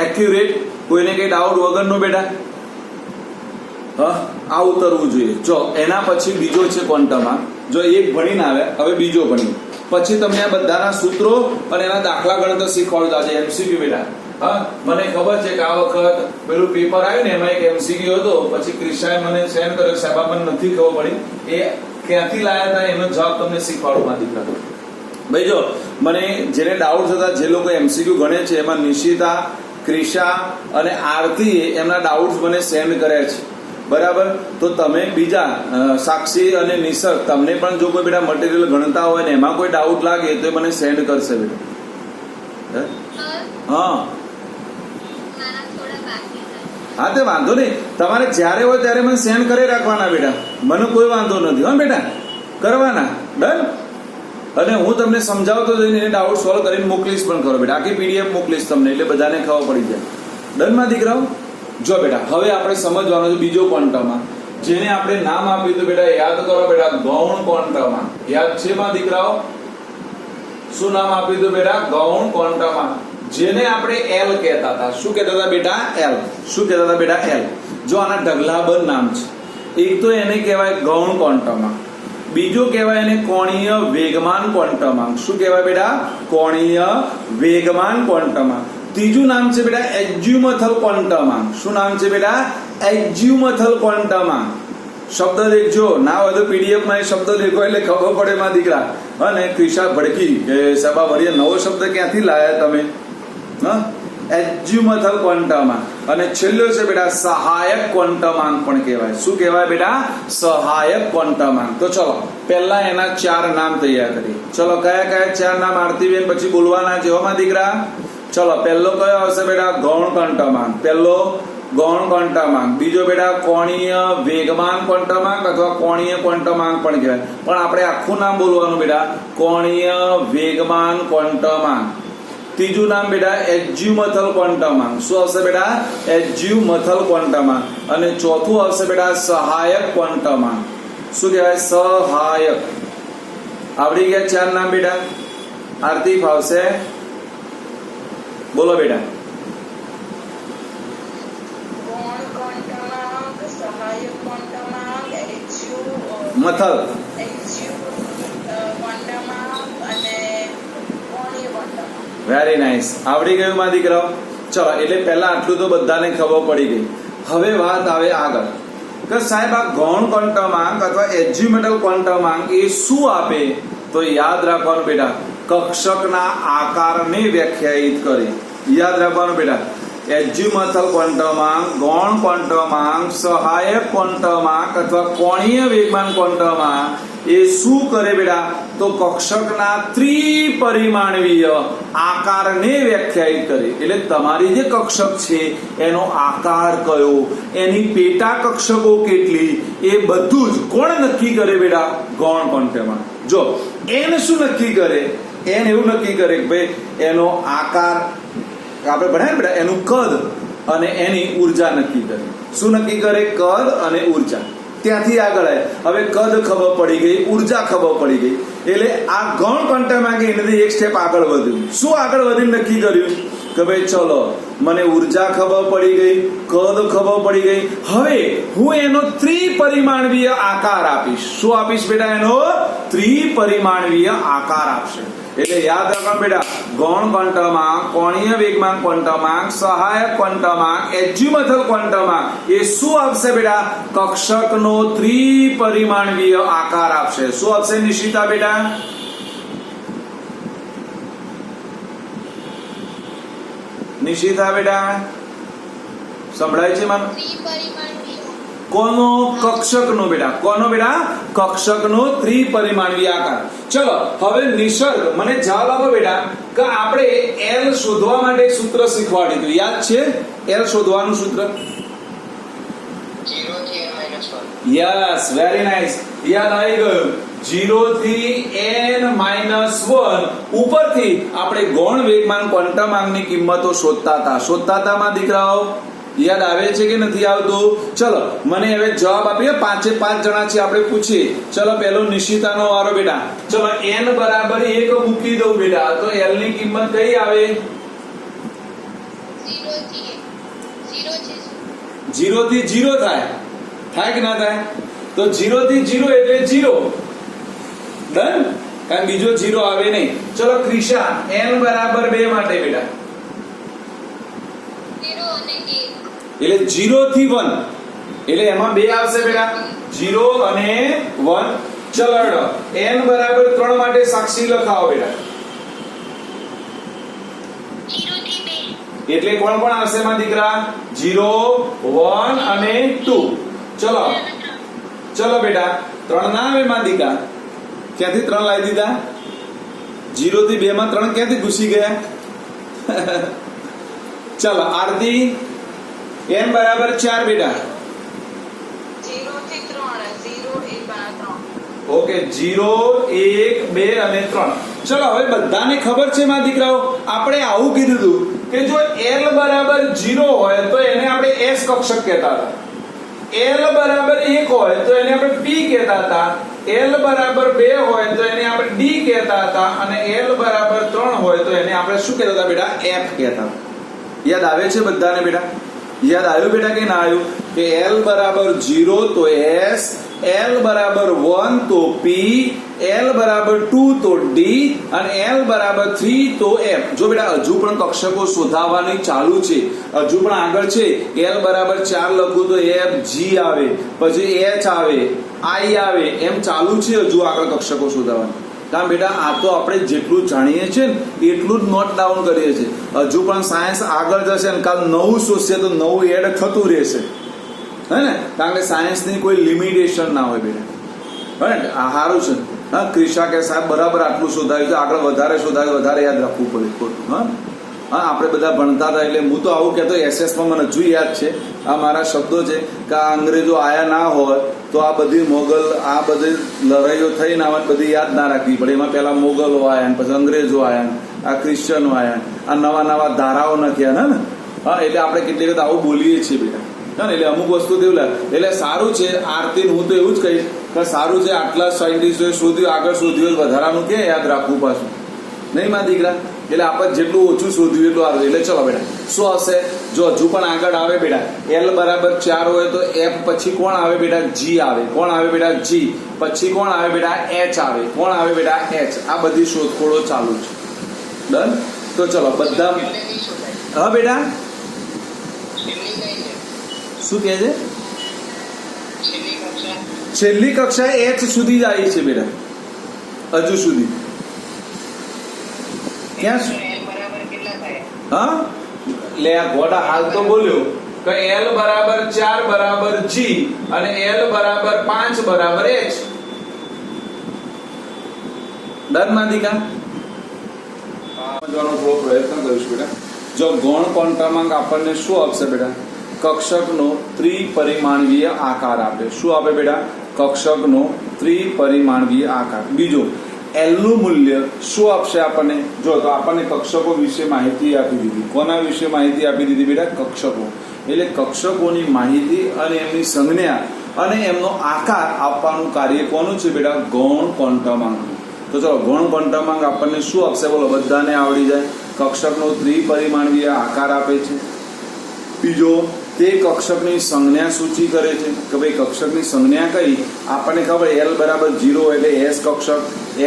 એક્યુરેટ? કોઈને કઈ ડાઉટ વગરનો બેટા? આ ઉતરવું જોઈએ. જો એના પછી બીજો છે ક્વોન્ટમમાં. જો એક ભણીને આવ્યા, હવે બીજો ભણી. પછી તમને આ બધાના સૂત્રો અને એના દાખલા ગણતર શીખવાડું. આજે એમસીક્યુ બેટા. હા, મને ખબર છે કે આ વખત પેલું પેપર આવ્યું ને એમાં એક એમસીક્યુ હતો. પછી ક્રિશાએ મને સેન્ડ કર્યો, સાહેબ મને નથી ખબર પડી એ ક્યાંથી લાયા હતા, એનો જવાબ તમને શીખવાડું માં દીકરા. ભાઈ જો, મને જેને ડાઉટ હતા, જે લોકો એમસીક્યુ ગણે છે એમાં નિશિતા, ક્રિશા અને આરતીએ એમના ડાઉટ્સ મને સેન્ડ કર્યા છે. બરાબર? તો તમે બીજા સાક્ષી અને નિસર્ગ, તમને પણ જો કોઈ બેટા મટીરિયલ ગણતા હોય ને એમાં કોઈ ડાઉટ લાગે તો મને સેન્ડ કરશે બેટા. હા હા, તે વાંધો નહીં. તમારે જ્યારે હોય ત્યારે મને સેન્ડ કરી રાખવાના બેટા. મને કોઈ વાંધો નથી. હા બેટા, કરવાના. ડન? અને હું તમને સમજાવતો જઈને એને ડાઉટ સોલ્વ કરીને મોકલીશ પણ ખરો બેટા. આખી પીડીએફ મોકલીશ તમને, એટલે બધાને ખબર પડી જાય. ડન માં દીકરાઓ? જો બેટા, હવે આપણે સમજવાનો છે બીજો ક્વોન્ટમમાં, જેને આપણે નામ આપ્યું હતું બેટા, યાદ કરો બેટા, ગૌણ ક્વોન્ટમમાં. યાદ છે માં દીકરાઓ? શું નામ આપ્યું હતું બેટા? ગૌણ ક્વોન્ટમમાં. જેને આપણે એલ કહેતા હતા. શું કહેતા હતા બેટા? એલ. શું કહેતા હતા બેટા? એલ. જો આના ઢગલાબંધ નામ છે. એક તો એને કહેવાય ગૌણ ક્વોન્ટમમાં, બીજો કહેવાય એને કોણીય વેગમાન ક્વોન્ટમમાં. શું કહેવાય બેટા? કોણીય વેગમાન ક્વોન્ટમમાં. ત્રીજું નામ છે બેટા એઝ્યુમથલ ક્વોન્ટમમાં. શું નામ છે બેટા? એઝ્યુમથલ ક્વોન્ટમમાં. શબ્દ દેખજો, ના હોય તો પીડીએફ માં એ શબ્દ દેખો એટલે ખબર પડે માં દીકરા. અને ક્રિશા ભડકી કે સાબા વળી નવો શબ્દ ક્યાંથી લાયા તમે? એઝ્યુમથલ ક્વોન્ટમમાં. અને છેલ્લો છે બેટા સહાયક ક્વોન્ટમાંક પણ કહેવાય. શું કહેવાય બેટા? સહાયક ક્વોન્ટમાંક. તો ચલો પહેલા એના 4 નામ તૈયાર કરીએ. ચલો, કયા કયા 4 નામ આરતીબેન પછી બોલવાના છે હો માં દીકરા? ચલો, પહેલો કયો આવશે બેટા? ગૌણ ક્વોન્ટમાંક. પહેલો ગૌણ ક્વોન્ટમાંક. બીજો બેટા કોણીય વેગમાન ક્વોન્ટમાંક અથવા કોણીય ક્વોન્ટમાંક પણ કહેવાય. પણ આપણે આખું નામ બોલવાનું બેટા, કોણીય વેગમાન ક્વોન્ટમાંક. ત્રીજું નામ બેટા એઝ્યુમથલ ક્વોન્ટમાંક. શું આવશે બેટા? એઝ્યુમથલ ક્વોન્ટમાંક. અને ચોથું આવશે બેટા સહાયક ક્વોન્ટમાંક. શું કહેવાય? સહાયક. આવડી ગયા 4 નામ બેટા? આરતી ફાવશે? બોલો બેટા. મથલ. વેરી નાઇસ, આવડી ગયું માં દીકરાઓ. ચલો, એટલે પહેલા આટલું તો બધાને ખબર પડી ગઈ. હવે વાત આવે આગળ કે સાહેબ આ ગૌણ ક્વોન્ટમાંક અથવા એઝ્યુમેટલ ક્વોન્ટમાંક એ શું આપે? તો યાદ રાખવાનું બેટા, કક્ષકના આકારને વ્યાખ્યાયિત કરે. યાદ રાખવાનું બેટા, એઝ્યુમેટલ ક્વોન્ટમાંક, ગૌણ ક્વોન્ટમાંક, સહાયક ક્વોન્ટમાંક અથવા કોણીય વેગમાન ક્વોન્ટમાંક એ શું કરે બેટા? તો કક્ષકના ત્રિપરિમાણીય આકારને વ્યાખ્યાયિત કરે. એટલે તમારી જે કક્ષક છે એનો આકાર કયો, એની પેટા કક્ષકો કેટલી, એ બધું જ કોણ નક્કી કરે બેટા? ગૌણ ક્વોન્ટમાં. જો એન શું નક્કી કરે? એન એવું નક્કી કરે કે ભાઈ એનો આકાર આપણે ભણ્યા બેટા, એનું કદ અને એની ઉર્જા નક્કી કરે. શું નક્કી કરે? કદ અને ઉર્જા. ત્યાંથી આગળ આવે. હવે કદ ખબર પડી ગઈ, ઉર્જા ખબર પડી ગઈ, એટલે આ ગૌણ ક્વોન્ટમાંક એનાથી એક સ્ટેપ આગળ વધ્યું. શું આગળ વધીને નક્કી કર્યું કે ભાઈ ચલો મને ઉર્જા ખબર પડી ગઈ, કદ ખબર પડી ગઈ, હવે હું એનો ત્રિપરિમાણીય આકાર આપીશ. શું આપીશ બેટા? એનો ત્રિપરિમાણીય આકાર આપશે. એટલે યાદ રાખવાનું બેટા, ગૌણ ક્વોન્ટમાંક, કોણીય વેગમાન ક્વોન્ટમાંક, સહાયક ક્વોન્ટમાંક, એઝ્યુમેટલ ક્વોન્ટમાંક એ શું આપશે બેટા? કક્ષકનો ત્રિપરિમાણીય આકાર આપશે. શું આપશે નિશિતા બેટા? નિશિતા બેટા સંભળાય છે મને? કોનો? કક્ષકનો બેટા. કોનો બેટા? કક્ષકનો ત્રિપરિમાણીય આકાર. ચલો હવે નિસર્ગ મને જવાબ આપો બેટા કે આપણે એલ શોધવા માટે એક સૂત્ર શીખવાડ્યું હતું, યાદ છે? એલ શોધવાનું સૂત્ર 0 થી n - 1. યસ, વેરી નાઇસ, યાદ આવી ગયું. 0 થી n - 1 ઉપરથી આપણે ગૌણ વેગમાન ક્વોન્ટમાંકની કિંમતો શોધતા હતા માં દીકરાઓ. યાદ આવે છે કે નથી આવતું? ચલો મને હવે જવાબ આપીએ. 5 જણા છે, આપણે પૂછીએ. ચલો પહેલો નિશિતાનો વારો બેટા. ચલો n બરાબર 1 મૂકી દઉં બેટા, તો l ની કિંમત કઈ આવે? 0 થી 0 થાય કે ના થાય? તો 0 થી 0 એટલે 0. ડન? કારણ બીજો 0 આવે નહીં. ચલો ક્રિશા, n બરાબર 2 માટે બેટા. એટલે 0 થી 1 એટલે એમાં 2 આવશે બેટા, 0 અને 1. ચલો n બરાબર 3 માટે સાક્ષી લખાવો બેટા. 0 થી 2 એટલે કોણ આવશે માં દીકરા? 0, 1 અને 2. ચલો બેટા 3 ના આવે માં દીકરા. ક્યાંથી 3 લાવી દીધા? 0 થી 2 માં 3 ક્યાંથી ઘૂસી ગયા? ચલો આરતી, n બરાબર 4 બેટા. 0 થી 3 0 1 અને 3. ઓકે, 0, 1, 2 અને 3. ચલો હવે બધાને ખબર છે માં દીકરાઓ, આપણે આવું કીધું હતું કે જો l બરાબર 0 હોય તો એને આપણે s કક્ષક કહેતા હતા, l બરાબર 1 હોય તો એને આપણે p કહેતા હતા, l બરાબર 2 હોય તો એને આપણે d કહેતા હતા, અને l બરાબર 3 હોય તો એને આપણે શું કહેતા હતા બેટા? f કહેતા. યાદ આવે છે બધાને બેટા? યાદ આવ્યું બેટા કે ના આવ્યું? કે l બરાબર 0 તો s, l બરાબર 1 તો p, l બરાબર 2 તો d અને l બરાબર 3 તો f. જો બેટા હજુ પણ કક્ષકો શોધાવવાની ચાલુ છે, હજુ પણ આગળ છે. l બરાબર 4 લખું તો f, g આવે, પછી h આવે, i આવે, એમ ચાલુ છે હજુ આગળ કક્ષકો શોધાવવાની. કારણ બેટા આ તો આપણે જેટલું જાણીએ છીએ ને એટલું જ નોટ ડાઉન કરીએ છીએ. હજુ પણ સાયન્સ આગળ જશે ને કાલ નવું શોધશે તો નવું એડ થતું રહેશે, હે ને? કારણ કે સાયન્સની કોઈ લિમિટેશન ના હોય બેટા. બરાબર, આ સારું છે. હા, ક્રિશા કે સાહેબ બરાબર આટલું શોધાયું છે, આગળ વધારે શોધાયું, વધારે યાદ રાખવું પડે ખોટું. હા, આપણે બધા ભણતા હતા એટલે હું તો આવું કહેતો. એસએસમાં મને હજુ યાદ છે, આ મારા શબ્દો છે કે આ અંગ્રેજો આયા ના હોય તો આ બધી મોગલ, આ બધી લડાઈઓ થઈને આવા બધી યાદ ના રાખવી પડે. એમાં પહેલા મોગલો આયા, પછી અંગ્રેજો આયા, આ ક્રિશ્ચનો આયા, આ નવા નવા ધારાઓ નાખ્યા ને. હા, એટલે આપણે કેટલી વખત આવું બોલીએ છીએ બેટા. હા, એટલે અમુક વસ્તુ તેવું લાગે. એટલે સારું છે આરતી, હું તો એવું જ કહીશ કે સારું છે આટલા સાયન્ટિસ્ટોએ શોધ્યું, આગળ શોધ્યું, વધારાનું કે યાદ રાખવું પાછું નહીં માં દીકરા. એટલે આપણે જેટલું ઓછું શોધ્યું એટલું સારું. એટલે ચલો બેટા શું આવશે? જો હજુ પણ આગળ આવે બેટા, L બરાબર 4 હોય તો F પછી કોણ આવે બેટા? G આવે. કોણ આવે બેટા? G. પછી કોણ આવે બેટા? H આવે. કોણ આવે બેટા? H. આ બધી શોધખોળો ચાલુ છે. ડન. તો ચલો બધા હા બેટા શું કહે છે? છેલ્લી કક્ષા H સુધી જ આવી છે બેટા, હજુ સુધી. ક્યાં હા લે આ ગોડા હાલ તો બોલ્યો કે L બરાબર 4 બરાબર G અને L બરાબર 5 બરાબર H. ડન માધિકા? સમજવાનો થોડો પ્રયત્ન કરીશું બેટા. જો ગૌણ ક્વોન્ટમાંક આપણને શું આપશે બેટા? કક્ષકનો ત્રિપરિમાણીય આકાર આપે. શું આપે બેટા? કક્ષકનો ત્રિપરિમાણીય આકાર. બીજો L નું મૂલ્ય શું આપશે આપણને? જો તો આપણને કક્ષકો વિશે માહિતી આપી દીધી. કોના વિશે માહિતી આપી દીધી બેટા? કક્ષકો. એટલે કક્ષકોની માહિતી અને એમની સંજ્ઞા અને એમનો આકાર આપવાનું કાર્ય કોનું છે બેટા? ગૌણ ક્વોન્ટમાંક. તો ચલો ગૌણ ક્વોન્ટમાંક આપણને શું આપશે બોલો? બધાને આવડી જાય. કક્ષકનો ત્રિપરિમાણીય આકાર આપે છે. બીજો તે કક્ષકની સંજ્ઞા સૂચિ કરે છે કે ભાઈ કક્ષકની સંજ્ઞા કઈ આપણને ખબર. L બરાબર 0 એટલે S કક્ષક,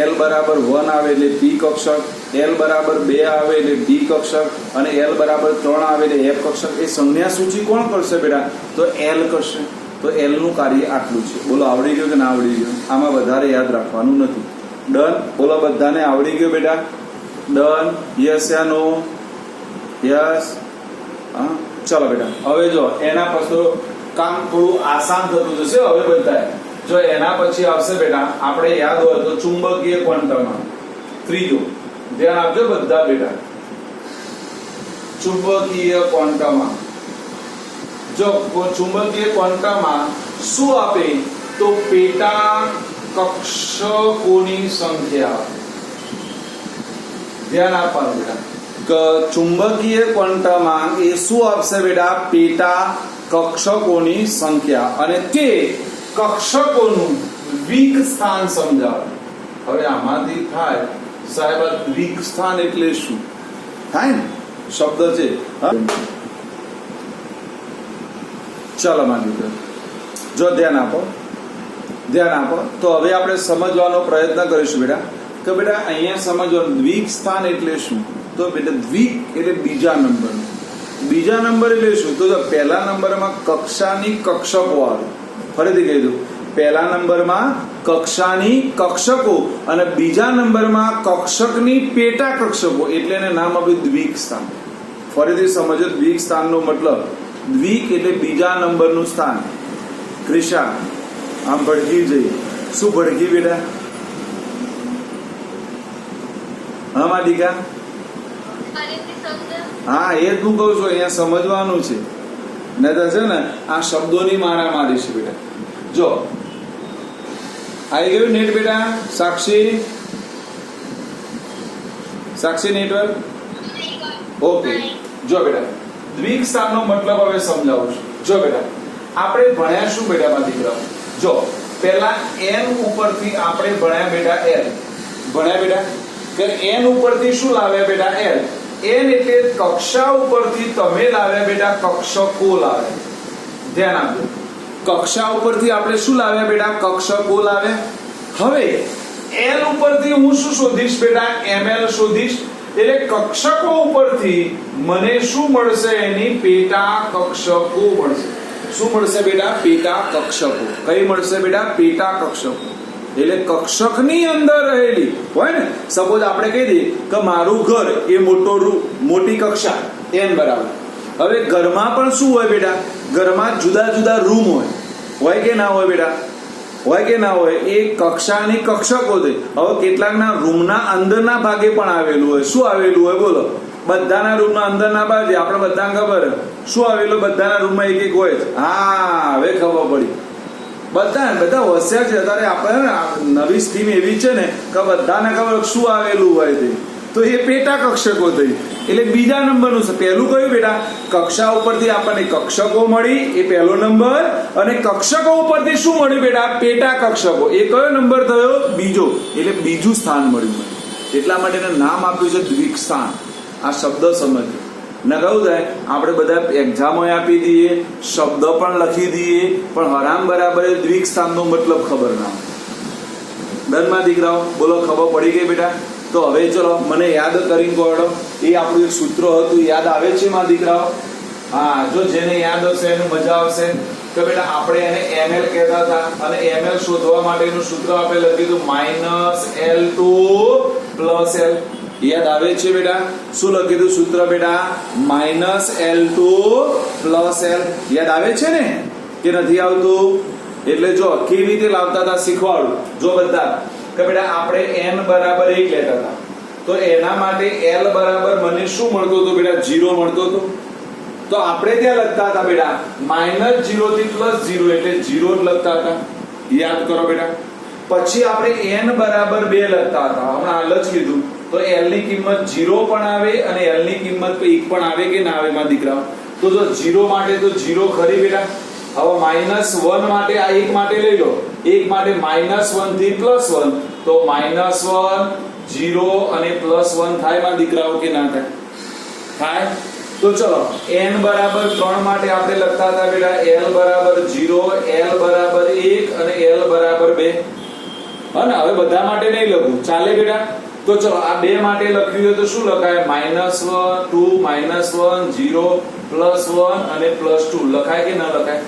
L બરાબર 1 આવે એટલે P કક્ષક, L બરાબર 2 આવે એટલે D કક્ષક અને L બરાબર 3 આવે એટલે F કક્ષક. એ સંજ્ઞા સૂચિ કોણ કરશે બેટા? તો L કરશે. તો L નું કાર્ય આટલું છે. બોલો આવડી ગયું કે ના આવડી ગયું? આમાં વધારે યાદ રાખવાનું નથી. ડન. બોલો બધાને આવડી ગયું બેટા? Done. Yes ya no? Yes. હા ચલો બેટા હવે જો એના પછી કામ થોડું આસાન થતું જશે. હવે બધાય જો એના પછી આવશે બેટા આપણે યાદ હોય તો ચુંબકીય ક્વોન્ટમાંક. ત્રીજો ધ્યાન આપજો બધા બેટા. ચુંબકીય ક્વોન્ટમાંક. જો ચુંબકીય ક્વોન્ટમાંક શું આપે? તો પેટા કક્ષકોની સંખ્યા. ધ્યાન આપવાનું બેટા. ચુંબકીય ક્વોન્ટમાંક એ શું આપશે બેટા? પેટા કક્ષકોની સંખ્યા અને તે કક્ષકોનું દ્વિક સ્થાન સમજાવે. હવે આમાંથી થાય સાહેબ દ્વિક સ્થાન એટલે શું થાય ને? શબ્દ છે. ચાલો માની જો ધ્યાન આપો તો હવે આપણે સમજવાનો પ્રયત્ન કરીશું બેટા કે બેટા અહીંયા સમજવાનું દ્વિક સ્થાન એટલે શું? તો બેટા દ્વિક એટલે બીજા નંબર. બીજા નંબર એટલે શું? તો પહેલા નંબરમાં કક્ષાની કક્ષકો આવે. ફરીથી કહી દઉં, પહેલા નંબરમાં કક્ષાની કક્ષકો અને બીજા નંબરમાં કક્ષકની પેટા કક્ષકો એટલે એને નામ આપ્યું દ્વિક સ્થાન. ફરીથી સમજો દ્વિક સ્થાનનો મતલબ. દ્વિક એટલે બીજા નંબરનું સ્થાન. ક્રિશા આમ ભડકી જઈ. શું ભડકી બેટા? હા માલિકા? હા એ જ હું કહું છું. અહીંયા સમજવાનું છે. નહીતર છે ને આ શબ્દોની મારામારી છે બેટા. જો આવી ગયું નેટ બેટા? સાક્ષી નેટવર્ક ઓકે. જો બેટા દ્વિક સ્થાનનો મતલબ હવે સમજાવું છું. જો બેટા આપણે ભણ્યા શું બેટા માં દીકરાઓ? જો પહેલા n ઉપરથી આપણે ભણ્યા બેટા l. ભણ્યા બેટા કે n ઉપરથી શું લાવ્યા બેટા? l. n એટલે કક્ષા ઉપરથી તમે લાવ્યા બેટા કક્ષકો લાવ્યા. ધ્યાન આપજો. કક્ષા ઉપરથી આપણે શું લાવ્યા બેટા? કક્ષકો લાવ્યા. હવે l ઉપરથી હું શું શોધીશ બેટા? ml શોધીશ. એટલે કક્ષકો ઉપરથી મને શું મળશે? એની પેટા કક્ષકો મળશે. શું મળશે બેટા? પેટા કક્ષકો. કઈ મળશે બેટા? પેટા કક્ષકો. એટલે કક્ષકની અંદર રહેલી હોય ને. સપોઝ આપણે કહી દઈએ કે મારું ઘર એ મોટી કક્ષા n બરાબર. હવે ઘરમાં પણ શું હોય બેટા? ઘરમાં જુદા જુદા રૂમ હોય કે ના હોય બેટા? હોય કે ના હોય? એ કક્ષાની કક્ષકો છે. હવે કેટલાકના રૂમના અંદરના ભાગે પણ આવેલું હોય. શું આવેલું હોય બોલો? બધાના રૂમના અંદરના ભાગે આપણે બધાને ખબર શું આવેલું? બધાના રૂમમાં એક એક હોય. હા હવે ખબર પડી. બધા હોશિયાર છે. અત્યારે આપણે નવી સ્કીમ એવી છે ને કે બધાને ખબર શું આવેલું હોય તે. તો એ પેટા કક્ષકો થઈ. એટલે બીજા નંબરનું છે. પહેલું કયું બેટા? કક્ષા ઉપરથી આપણને કક્ષકો મળી, એ પહેલો નંબર. અને કક્ષકો ઉપરથી શું મળ્યું બેટા? પેટા કક્ષકો. એ કયો નંબર થયો? બીજો. એટલે બીજું સ્થાન મળ્યું. એટલા માટે એને નામ આપ્યું છે દ્વિકસ્થાન. આ શબ્દ સમજ ને કહું થાય આપણે બધા એક્ઝામો આપી દઈએ, શબ્દ પણ લખી દઈએ, પણ હરામ બરાબર દ્વિકસ્થાનનો મતલબ ખબર ના હોય. ડનમાં દીકરાઓ બોલો, ખબર પડી ગઈ બેટા? તો હવે ચલો મને યાદ કરીને કહો, એ આપણું એક સૂત્ર હતું, યાદ આવે છે માં દીકરાઓ? હા, જો જેને યાદ હશે એને મજા આવશે. તો બેટા આપણે એને ml કહેતા હતા અને ml શોધવા માટેનું સૂત્ર આપણે લખ્યું હતું -L2 + L. યાદ આવે છે બેટા? શું લખ્યું હતું સૂત્ર બેટા? -L2 + L. યાદ આવે છે ને કે નથી આવતું? એટલે જો કેવી રીતે લાવતા હતા શીખવાડું. જો બધા કે બેટા આપણે n બરાબર 1 લેતા હતા, તો એના માટે l બરાબર મને શું મળતું હતું બેટા? 0 મળતો હતો. તો આપણે ત્યાં લખતા હતા બેટા -0 થી +0 એટલે 0 જ લખતા હતા. યાદ કરો બેટા. પછી આપણે n બરાબર 2 લખતા હતા, હમણાં હાલ જ કીધું. તો l ની કિંમત 0 પણ આવે અને l ની કિંમત 1 પણ આવે કે ના આવે માં દીકરાઓ? તો જો 0 માટે તો 0 ખરી બેટા. હવે -1 માટે આ 1 માટે લઈ લો, 1 માટે -1 થી +1, તો -1 0 અને +1 થાય માં દીકરાઓ કે ના થાય? થાય. તો ચલો n બરાબર 3 માટે આપણે લખતા હતા બેટા l બરાબર 0, l બરાબર 1 અને l બરાબર 2. અને હવે બધા માટે નહીં લખું, ચાલે બેટા? તો ચલો આ બે માટે લખ્યું હોય તો શું લખાય? -1 2 -1 0 +1 અને +2 લખાય કે ના લખાય?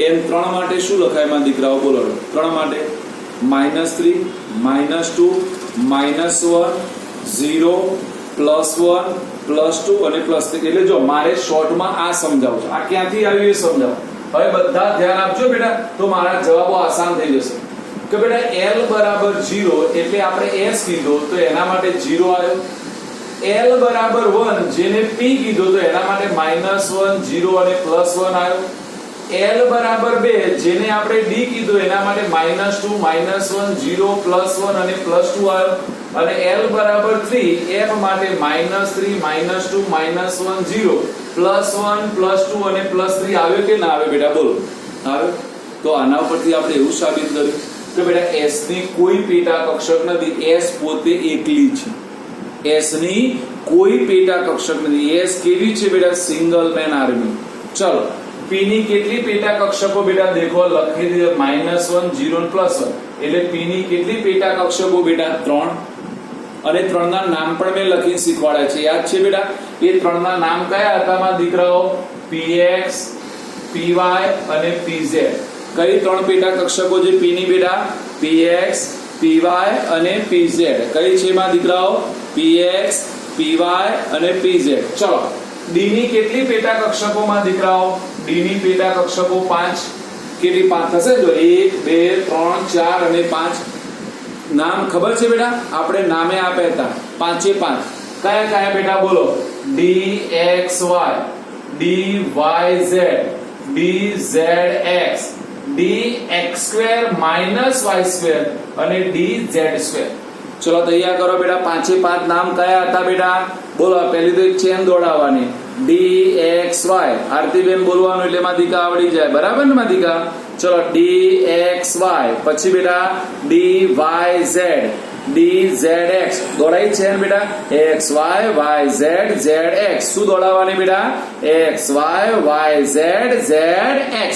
n 3 માટે શું લખાય માં દીકરાઓ? બોલો 3 માટે -3 -2 -1 0 +1 +2 અને +3. એટલે જો મારે શોર્ટમાં આ સમજાવું છું. આ ક્યાંથી આવ્યું એ સમજાવો. હવે બધા ધ્યાન આપજો બેટા, તો મારા જવાબો આસાન થઈ જશે. કે બેટા l બરાબર 0 એટલે આપણે s કીધો તો એના માટે 0 આવ્યો. l બરાબર 1 જેને p કીધો તો એના માટે -1 0 અને +1 આવ્યો. l બરાબર 2 જેને આપણે d કીધો એના માટે -2 -1 0 +1 અને +2 આવ્યો. અને l બરાબર 3 f માટે -3 -2 -1 0 +1 +2 અને +3 આવ્યો કે ના આવ્યો બેટા? બોલો આવ્યો. તો આના ઉપરથી આપણે એવું સાબિત કર્યું કે બેટા s ની કોઈ પેટા કક્ષક નથી, s પોતે એકલી છે. s ની કોઈ પેટા કક્ષક નથી. s કેવી છે બેટા? Single main army. ચલો p ની કેટલી પેટા કક્ષકો બેટા દેખો લખી દીધો -1 0 અને +1. એટલે p ની કેટલી પેટા કક્ષકો બેટા? 3. અને 3 ના નામ પણ મેં લખીને શીખવાડ્યા છે, યાદ છે બેટા? એ 3 ના નામ કયા હતા માં દીકરાઓ? px py અને pz. કઈ 3 પેટા કક્ષકો છે p ની બેટા? px py અને pz. કઈ છે માં દીકરાઓ? px py અને pz. ચલો d ની કેટલી પેટા કક્ષકો માં દીકરાઓ? d ની પેટા કક્ષકો 5. કેટલી? 5 થશે. જો 1 2 3 4 અને 5. નામ ખબર છે બેટા? આપણે નામે આપ્યા હતા 5 એ 5. કયા કયા બેટા? બોલો dxy dyz dzx dx2 y2 અને dz2. ચલો તૈયાર કરો બેટા. 5 એ 5 નામ કયા હતા બેટા? બોલો. પહેલી તો એક ચેન દોડાવવાની dxy. આરતીબેન બોલવાનું એટલે માધિકા આવડી જાય, બરાબર ને માધિકા? ચલો dxy પછી બેટા dyz dzx દોડાઈ છે ને બેટા? xy yz zx. શું દોડાવવાની બેટા? xy yz zx.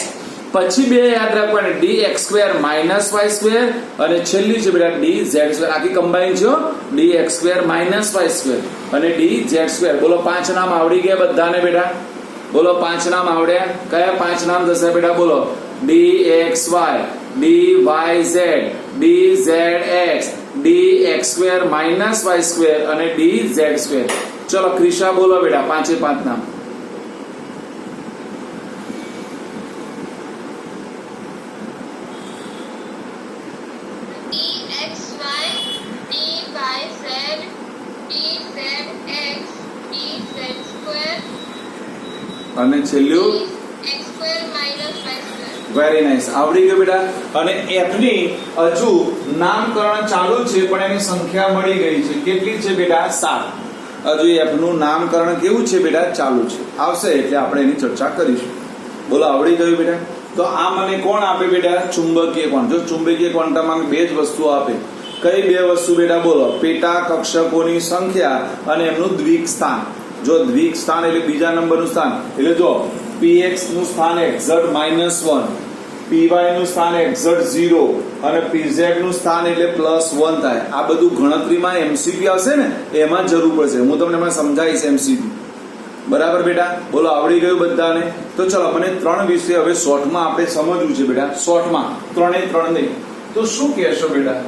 પછી બે યાદ રાખવાની dx2 y2 અને છેલ્લી છે બેટા dz2. આખી કમ્બાઈન છે dx2 y2 અને dz2. બોલો 5 નામ આવડી ગયા બધાને બેટા? બોલો 5 નામ આવડ્યા? કયા 5 નામ થશે બેટા? બોલો dxy dyz dzx dx2 y2 અને dz2. ચલો ક્રિશા બોલો બેટા 5 એ 5 નામ. અને છેલ્લું વેરી નાઇસ. આવડી ગયું બેટા. અને f ની હજુ નામકરણ ચાલુ છે પણ એની સંખ્યા મળી ગઈ છે. કેટલી છે બેટા? 7. હજુ f નું નામકરણ કેવું છે બેટા? ચાલુ છે. આવશે એટલે આપણે એની ચર્ચા કરીશું. બોલો આવડી ગયું બેટા? તો આ મને કોણ આપે બેટા? ચુંબકીય કોણ. જો ચુંબકીય ક્વોન્ટમમાં બે જ વસ્તુઓ આપે, કઈ બે વસ્તુ બેટા બોલો? પેટા કક્ષકોની સંખ્યા અને એમનું દ્વિક સ્થાન. જો દ્વિક સ્થાન એટલે બીજા નંબરનું સ્થાન, એટલે જો px નું સ્થાન એક્ઝેક્ટ -1, py નું સ્થાન એક્ઝેક્ટ 0 અને pz નું સ્થાન એટલે +1 થાય. આ બધું ગણતરીમાં એમસીક્યુ આવશે ને, એમાં જરૂર પડશે. હું તમને એમાં સમજાવીશ એમસીક્યુ. બરાબર બેટા? બોલો, આવડી ગયું બધાને? તો ચલો, મને 3 વિશે હવે શોર્ટમાં આપણે સમજવું છે બેટા. શોર્ટમાં 3 એ 3 નહીં તો શું કહેશો બેટા?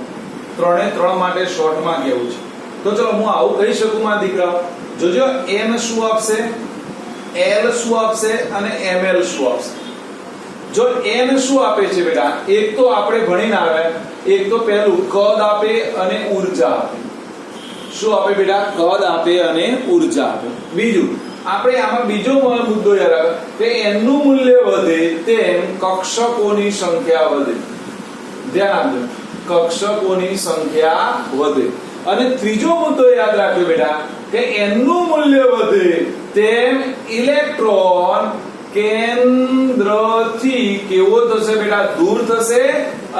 3 એ 3 માટે શોર્ટમાં કેવું છે? તો ચલો, હું આવું કહી શકું મારા દીકરાઓ. જોજો, m શું આપશે, l શું આપશે અને ml શું આપશે. જો n શું આપે છે બેટા? એક તો આપણે ભણીને આવ્યા, એક તો પહેલું કદ આપે અને ઊર્જા આપે. શું આપે બેટા? કદ આપે અને ઊર્જા આપે. બીજું, આપણે આમાં બીજો મુદ્દો યાદ આવે કે n નું મૂલ્ય વધે તેમ કક્ષકોની સંખ્યા વધે. ધ્યાન આપજો, કક્ષકોની સંખ્યા વધે. અને ત્રીજો મુદ્દો યાદ રાખજો બેટા કે n નું મૂલ્ય વધે તેમ ઇલેક્ટ્રોન કેન્દ્રથી કેવો થશે બેટા? દૂર થશે.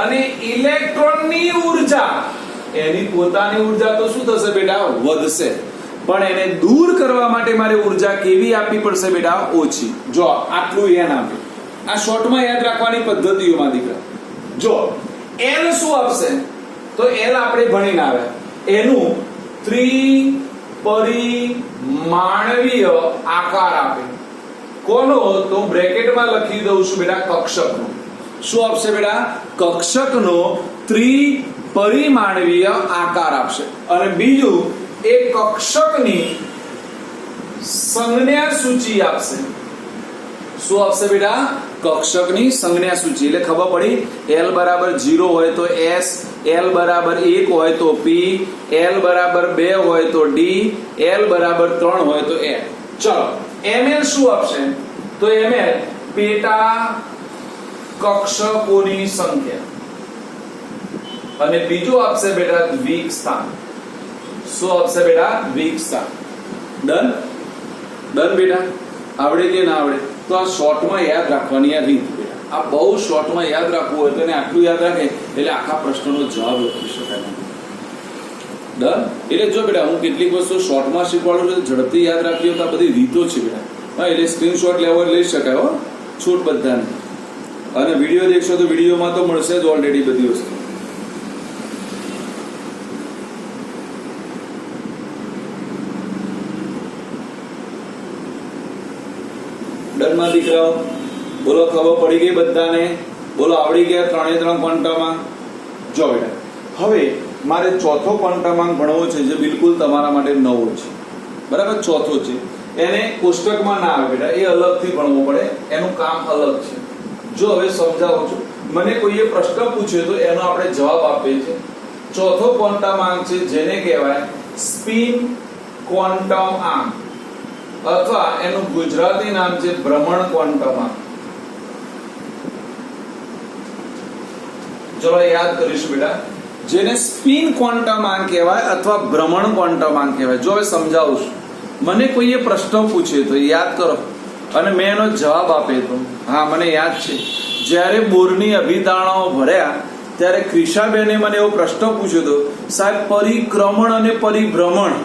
અને ઇલેક્ટ્રોનની ઊર્જા, એની પોતાની ઊર્જા તો શું થશે બેટા? વધશે. પણ એને દૂર કરવા માટે મારે ઊર્જા કેવી આપવી પડશે બેટા? ઓછી. જો આટલું n આપે. આ શોર્ટમાં યાદ રાખવાની પદ્ધતિઓમાં દીકરા. જો l શું આપશે? તો l આપણે ભણીને આવ્યા, એનું ત્રિપરિમાણીય આકાર આપે. કોનો? તો બ્રેકેટમાં લખી દઉં છું બેટા, કક્ષકનો. શું આપશે બેટા? કક્ષકનો ત્રિપરિમાણીય આકાર આપશે. અને બીજું, એ કક્ષકની સંજ્ઞા સૂચિ આપશે. શું આપશે બેટા? કક્ષકની સંજ્ઞા સૂચિ. એટલે ખબર પડી, l બરાબર 0 હોય તો s, l બરાબર 1 હોય તો p, l બરાબર 2 હોય તો d, l બરાબર 3 હોય તો l. ચલો, ml શું આપશે? તો ml પેટા કક્ષકોની સંખ્યા. અને બીજું આપશે બેટા દ્વિક સ્થાન. શું આપશે બેટા? દ્વિક સ્થાન. ડન? ડન બેટા? આવડે કે ના આવડે? તો આ શોર્ટમાં યાદ રાખવાની આ રીત બેટા. આ બહુ શોર્ટમાં યાદ રાખવું હોય તો એને આટલું યાદ રાખે એટલે આખા પ્રશ્નનો જવાબ લખી શકાય. ડન? એટલે જો બેટા, હું કેટલીક વસ્તુ શોર્ટમાં શીખવાડું છું, ઝડપથી યાદ રાખવી તો આ બધી રીતો છે બેટા. હા, એટલે સ્ક્રીનશોટ લેવો લઈ શકાય હો, છૂટ બધાને. અને વિડીયો દેખશો તો વિડીયોમાં તો મળશે જ ઓલરેડી બધી વસ્તુ. ડનમાં દીકરાઓ? બોલો, ખબર પડી ગઈ બધાને? બોલો, આવડી ગયા 3 એ 3 ક્વોન્ટમમાં? જો બેટા, હવે મારે ચોથો ક્વોન્ટમાંક ભણવો છે, જે બિલકુલ તમારા માટે નવો છે. બરાબર? ચોથો છે, એને કોષ્ટકમાં ના આવે બેટા, એ અલગથી ભણવો પડે, એનું કામ અલગ છે. જો હવે સમજાવું છું. મને કોઈએ પ્રશ્ન પૂછ્યો તો એનો આપણે જવાબ આપીએ છીએ. ચોથો ક્વોન્ટમાંક છે જેને કહેવાય સ્પિન ક્વોન્ટમ આંક, અથવા એનું ગુજરાતી નામ છે ભ્રમણ ક્વોન્ટમાંક. ચલો યાદ કરીશું બેટા, જેને સ્પિન ક્વોન્ટમાંક કહેવાય અથવા ભ્રમણ ક્વોન્ટમાંક કહેવાય. જો હવે સમજાવું છું. મને કોઈએ પ્રશ્ન પૂછ્યો તો યાદ કરો, અને મેં એનો જવાબ આપ્યો તો. હા, મને યાદ છે, જ્યારે બોર્ડની અભિધારણાઓ ભર્યા ત્યારે ક્રિશાબેને મને એવો પ્રશ્ન પૂછ્યો હતો, સાહેબ પરિક્રમણ અને પરિભ્રમણ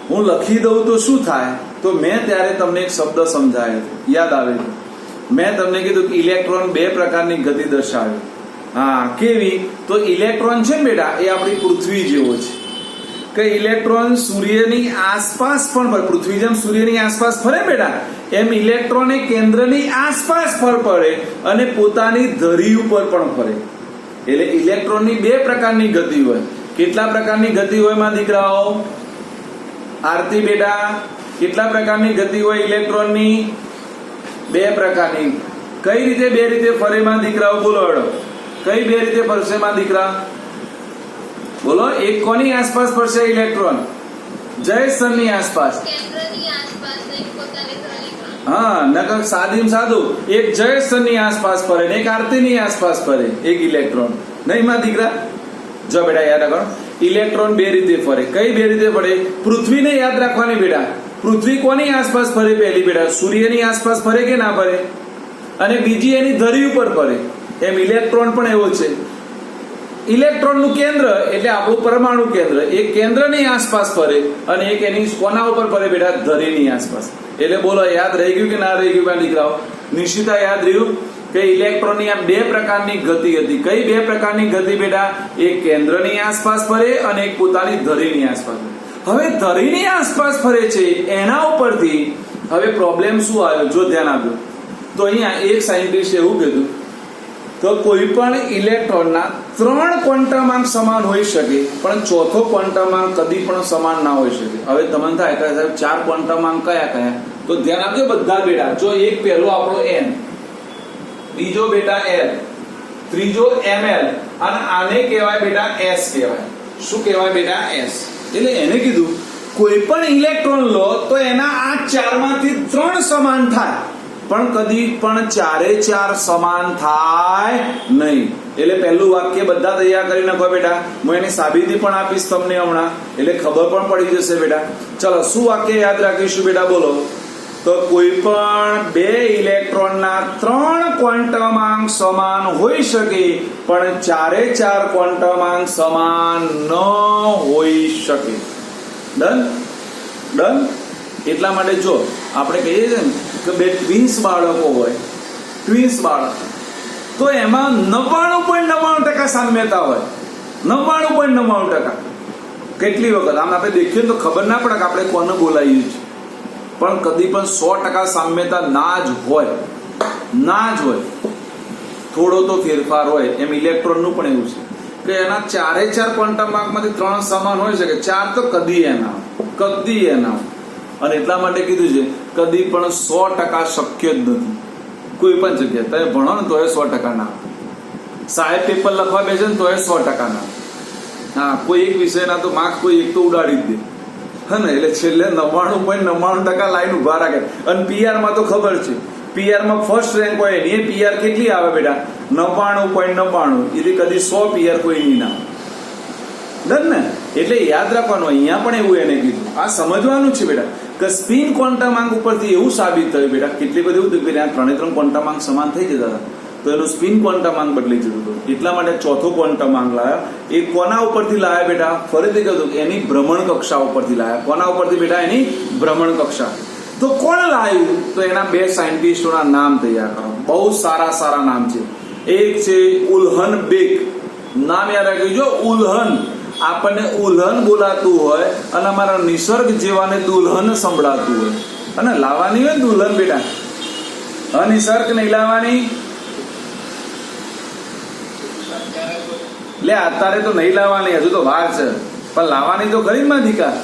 હું લખી દઉં તો શું થાય? તો મેં ત્યારે તમને એક શબ્દ સમજાવ્યો, યાદ આવે? મેં તમને કીધું કે ઇલેક્ટ્રોન 2 પ્રકારની ગતિ દર્શાવે. હા, કેવી? તો ઇલેક્ટ્રોન છે ને બેટા, એ આપણી પૃથ્વી જેવો છે કે ઇલેક્ટ્રોન સૂર્યની આસપાસ પણ ફરે. પૃથ્વી જેમ સૂર્યની આસપાસ ફરે બેટા, એમ ઇલેક્ટ્રોન એ કેન્દ્રની આસપાસ ફરે અને પોતાની ધરી ઉપર પણ ફરે. એટલે ઇલેક્ટ્રોનની 2 પ્રકારની ગતિ હોય. કેટલા પ્રકારની ગતિ હોય માં દીકરાઓ? આરતી બેટા, કેટલા પ્રકારની ગતિ હોય ઇલેક્ટ્રોનની? 2 પ્રકારની. કઈ રીતે 2 રીતે ફરે માં દીકરાઓ? બોલો હડો, કઈ 2 રીતે ફરશે માં દીકરા? બોલો, એક કોની આસપાસ ફરશે ઇલેક્ટ્રોન? જયસ્તરની આસપાસ. હા, નકર સાદીમ સાદું એક જયસ્તરની આસપાસ ફરે ને એક આરતીની આસપાસ ફરે એક ઇલેક્ટ્રોન. નહીં માં દીકરા? જો બેટા યાદ રાખો, ઇલેક્ટ્રોન 2 રીતે ફરે. કઈ 2 રીતે ફરે? પૃથ્વીને યાદ રાખવાની બેટા. પૃથ્વી કોની આસપાસ ફરે? પહેલી બેટા સૂર્યની આસપાસ ફરે કે ના ફરે? અને બીજી એની ધરી ઉપર ફરે. એમ ઇલેક્ટ્રોન પણ એવો છે. ઇલેક્ટ્રોનનું કેન્દ્ર એટલે આપણું પરમાણુ કેન્દ્ર એ કેન્દ્રની આસપાસ ફરે અને એક એની કોના ઉપર ફરે બેટા ધરીની આસપાસ. એટલે બોલો યાદ રહી ગયું કે ના રહી ગયું ભાઈ દીકરાઓ? નિશ્ચિતા યાદ રહ્યું કે ઇલેક્ટ્રોનની આ બે પ્રકારની ગતિ હતી. કઈ બે પ્રકારની ગતિ બેટા? એક કેન્દ્રની આસપાસ ફરે અને એક પોતાની ધરીની આસપાસ ફરે. હવે ધરીની આસપાસ ફરે છે એના ઉપરથી હવે પ્રોબ્લેમ શું આવ્યો જો ધ્યાન આપજો. તો અહીંયા એક સાયન્ટિસ્ટ એવું કીધું તો કોઈ પણ ઇલેક્ટ્રોનના 3 ક્વોન્ટમાંક સમાન હોઈ શકે પણ ચોથો ક્વોન્ટમાંક કદી પણ સમાન ના હોઈ શકે. હવે તમને થાય કે સાહેબ 4 ક્વોન્ટમાંક કયા કયા? તો ધ્યાન આપજો બધા બેટા. જો એક પહેલો આપણો n, બીજો બેટા l, ત્રીજો ml અને આને કહેવાય બેટા s કહેવાય. શું કહેવાય બેટા? s. એટલે એને કીધું કોઈ પણ ઇલેક્ટ્રોન લો તો એના આ 4 માંથી 3 સમાન થાય પણ કદી પણ 4 સમાન થાય નહીં. એટલે પહેલું વાક્ય બધા તૈયાર કરી નાખો બેટા. હું એની સાબિતી પણ આપીશ તમને હમણાં, એટલે ખબર પણ પડી જશે બેટા. ચલો શું વાક્ય યાદ રાખીશું બેટા? બોલો. તો કોઈ પણ 2 ઇલેક્ટ્રોનના 3 ક્વોન્ટમાંક સમાન હોઈ શકે પણ 4 ક્વોન્ટમાંક સમાન ન હોઈ શકે. ડન. એટલા માટે જો આપણે કહીએ છીએ ને કે 2 ટ્વિન્સ બાળકો હોય, ટ્વિન્સ બાળક, તો એમાં 99.99% સામ્યતા હોય. 99.99%. કેટલી વખત આમ આપણે દેખીએ તો ખબર ના પડે કે આપણે કોને બોલાવીએ છીએ, પણ કદી પણ 100% સામ્યતા ના જ હોય. થોડો તો ફેરફાર હોય. એમ ઇલેક્ટ્રોનનું પણ એવું છે કે એના 4 ક્વોન્ટમાંકમાંથી 3 સમાન હોય શકે, 4 તો કદી એના. અને એટલા માટે કીધું છે કદી પણ 100% શક્ય જ નથી કોઈ પણ જગ્યાએ. તમે ભણો ને તોય 100% ના. સાહેબ પેપર લખવા બેસે ને તોય 100% ના. હા, કોઈ એક વિષયના તો માર્ક કોઈ એક તો ઉડાડી જ દે, હે ને? એટલે છેલ્લે 99.99% લાઈન ઉભા રાખે. અને પીઆર માં તો ખબર છે, પીઆર માં ફર્સ્ટ રેન્ક હોય એની પીઆર કેટલી આવે બેટા? 99.99. એટલે કદી 100 પીઆર કોઈ નહીં ના. ડન ને? એટલે યાદ રાખવાનું. અહીંયા પણ એવું એને કીધું. આ સમજવાનું છે બેટા કે સ્પિન ક્વોન્ટમાંક ઉપરથી એવું સાબિત થયું બેટા. કેટલી બધી એવું થયું કે આ 3 ક્વોન્ટમાંક સમાન થઈ જતા હતા તો એનું સ્પિન ક્વોન્ટમાંક બદલી જતું હતું. એટલા માટે ચોથો ક્વોન્ટમાંક લાયા. એ કોના ઉપરથી લાયા બેટા? ફરીથી કહ્યું એની ભ્રમણ કક્ષા ઉપરથી લાયા. કોના ઉપરથી બેટા? એની ભ્રમણ કક્ષા. તો કોણ લાવ્યું? તો એના 2 સાયન્ટિસ્ટોના નામ તૈયાર કરો. બહુ સારા નામ છે. એક છે ઉલ્હન બેક. નામ યાદ રાખજો. ઉલ્હન. આપણને ઉલ્હન બોલાતું હોય અને અમારા નિસર્ગ જેવાને દુલ્હન સંભળાતું હોય. અને લાવવાની હોય દુલ્હન બેટા. નિસર્ગ નહીં લાવવાની. લે અત્યારે તો નહીં લાવવાની, હજુ તો વાર છે, પણ લાવવાની તો ખરી માં દીકા.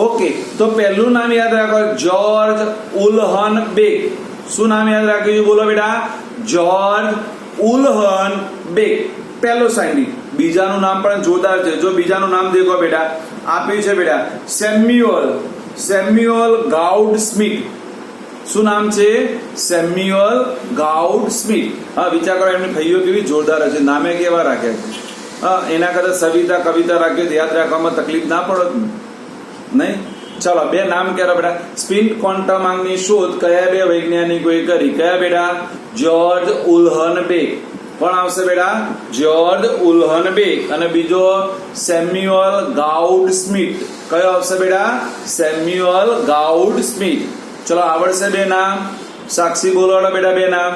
ઓકે, તો પહેલું નામ યાદ રાખો, જ્યોર્જ ઉલ્હન બેક. શું નામ યાદ રાખ્યું? બોલો બેટા. જ્યોર્જ ઉલ્હન બેક, પહેલો સાયન્ટિસ્ટ. બીજાનું નામ પણ જોરદાર છે. જો બીજાનું નામ દેખો બેટા, આપ્યું છે બેટા સેમ્યુઅલ ગાઉડ સ્મિથ. શું નામ છે? Samuel Goudsmit. હા, વિચાર કરો એમની ભાઈઓ કેવી જોરદાર હશે, નામે કેવા રાખ્યા છે. હા, એના કરતા સવિતા કવિતા રાખ્યો યાદ રાખવામાં તકલીફ ના પડત નહીં. ચલો 2 નામ કહેવા બેટા. સ્પિન ક્વોન્ટમાંકની શોધ કયા 2 વૈજ્ઞાનિકોએ કરી? કયા બેટા? George Uhlenbeck. કોણ આવશે બેટા? George Uhlenbeck. અને બીજો સેમ્યુઅલ ગાઉડ સ્મિથ. કયો આવશે બેટા? Samuel Goudsmit. ચલો આવડશે 2 નામ. સાક્ષી બોલવાડો બેટા 2 નામ.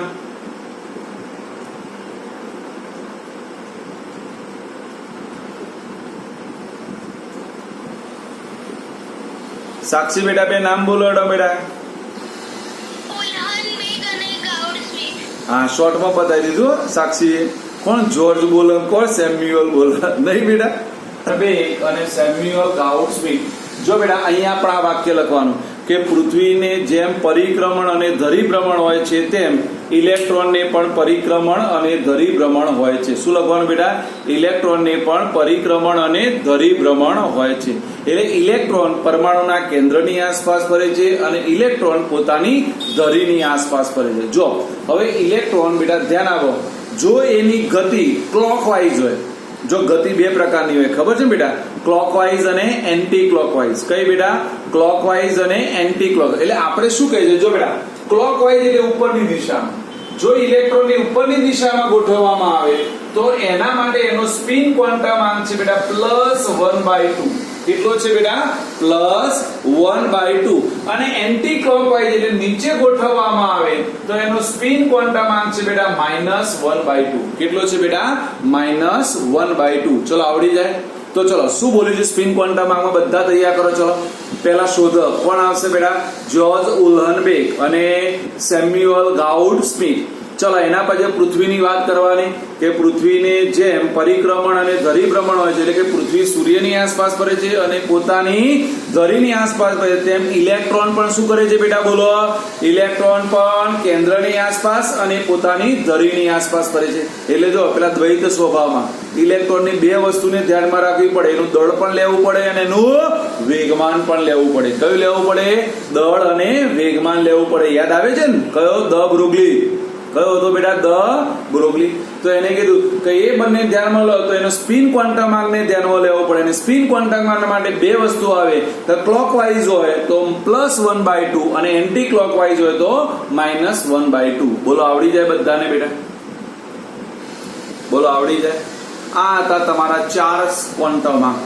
સાક્ષી બેટા 2 નામ બોલવાડો બેટા. હા, શોર્ટમાં બતાવી દીધું સાક્ષીએ. કોણ જ્યોર્જ બોલે, કોણ સેમ્યુઅલ બોલે? નહીં બેટા, બેક અને સેમ્યુઅલ ગાઉડ સ્મિથ. જો બેટા અહીંયા પણ આ વાક્ય લખવાનું કે પૃથ્વીને જેમ પરિક્રમણ અને ધરીભ્રમણ હોય છે તેમ ઇલેક્ટ્રોનને પણ પરિક્રમણ અને ધરીભ્રમણ હોય છે. શું લખવાનું બેટા? ઇલેક્ટ્રોનને પણ પરિક્રમણ અને ધરીભ્રમણ હોય છે. એટલે ઇલેક્ટ્રોન પરમાણુના કેન્દ્રની આસપાસ ફરે છે અને ઇલેક્ટ્રોન પોતાની ધરીની આસપાસ ફરે છે. જો હવે ઇલેક્ટ્રોન બેટા ધ્યાન આપો, જો એની ગતિ ક્લોકવાઇઝ હોય, જો ગતિ 2 પ્રકારની હોય ખબર છે બેટા? ક્લોકવાઇઝ અને એન્ટી ક્લોકવાઇઝ. કઈ બેટા? ક્લોકવાઇઝ અને એન્ટી ક્લોક. એટલે આપણે શું કહીએ છીએ? જો બેટા ક્લોકવાઇઝ એટલે ઉપરની દિશામાં, જો ઇલેક્ટ્રોનની ઉપરની દિશામાં ગોઠવવામાં આવે તો એના માટે એનો સ્પિન ક્વોન્ટમાંક છે બેટા +1/2. કેટલો છે બેટા +1/2. અને એન્ટી ક્લોકવાઇઝ એટલે નીચે ગોઠવવામાં આવે તો એનો સ્પિન ક્વોન્ટમાંક છે બેટા -1/2. કેટલો છે બેટા -1/2. ચલો આવડી જાય તો ચલો શું બોલ્યું છે સ્પિન ક્વોન્ટમાંકમાં બધા તૈયાર કરો. ચલો પહેલા શોધક કોણ આવશે બેટા? જ્યોર્જ ઉલ્હનબેક અને સેમ્યુઅલ ગાઉડ સ્મિથ. ચલો એના પછી પૃથ્વીની વાત કરવાની કે પૃથ્વીને જેમ પરિક્રમણ અને ધરીભ્રમણ હોય છે એટલે કે પૃથ્વી સૂર્યની આસપાસ ફરે છે અને પોતાની ધરીની આસપાસ ફરે છે, તેમ ઇલેક્ટ્રોન પણ શું કરે છે બેટા? બોલો. ઇલેક્ટ્રોન પણ કેન્દ્રની આસપાસ અને પોતાની ધરીની આસપાસ ફરે છે. એટલે જો પેલા દ્વૈત સ્વભાવમાં ઇલેક્ટ્રોનની બે વસ્તુને ધ્યાનમાં રાખવી પડે. એનું દળ પણ લેવું પડે અને એનું વેગમાન પણ લેવું પડે. કયું લેવું પડે? દળ અને વેગમાન લેવું પડે. યાદ આવે છે ને કયો? દ બ્રુગલી. કયો હતો બેટા? દ બ્રોગલી. તો એને કીધું કે એ બંને ધ્યાનમાં લો તો એનો સ્પિન ક્વોન્ટમાંકને ધ્યાનમાં લેવો પડે. અને સ્પિન ક્વોન્ટમાંક માટે બે વસ્તુ આવે તો ક્લોકવાઇઝ હોય તો +1/2 અને એન્ટી ક્લોકવાઇઝ હોય તો -1/2. બોલો આવડી જાય બધાને બેટા? બોલો આવડી જાય? આ હતા તમારા 4 ક્વોન્ટમાંક.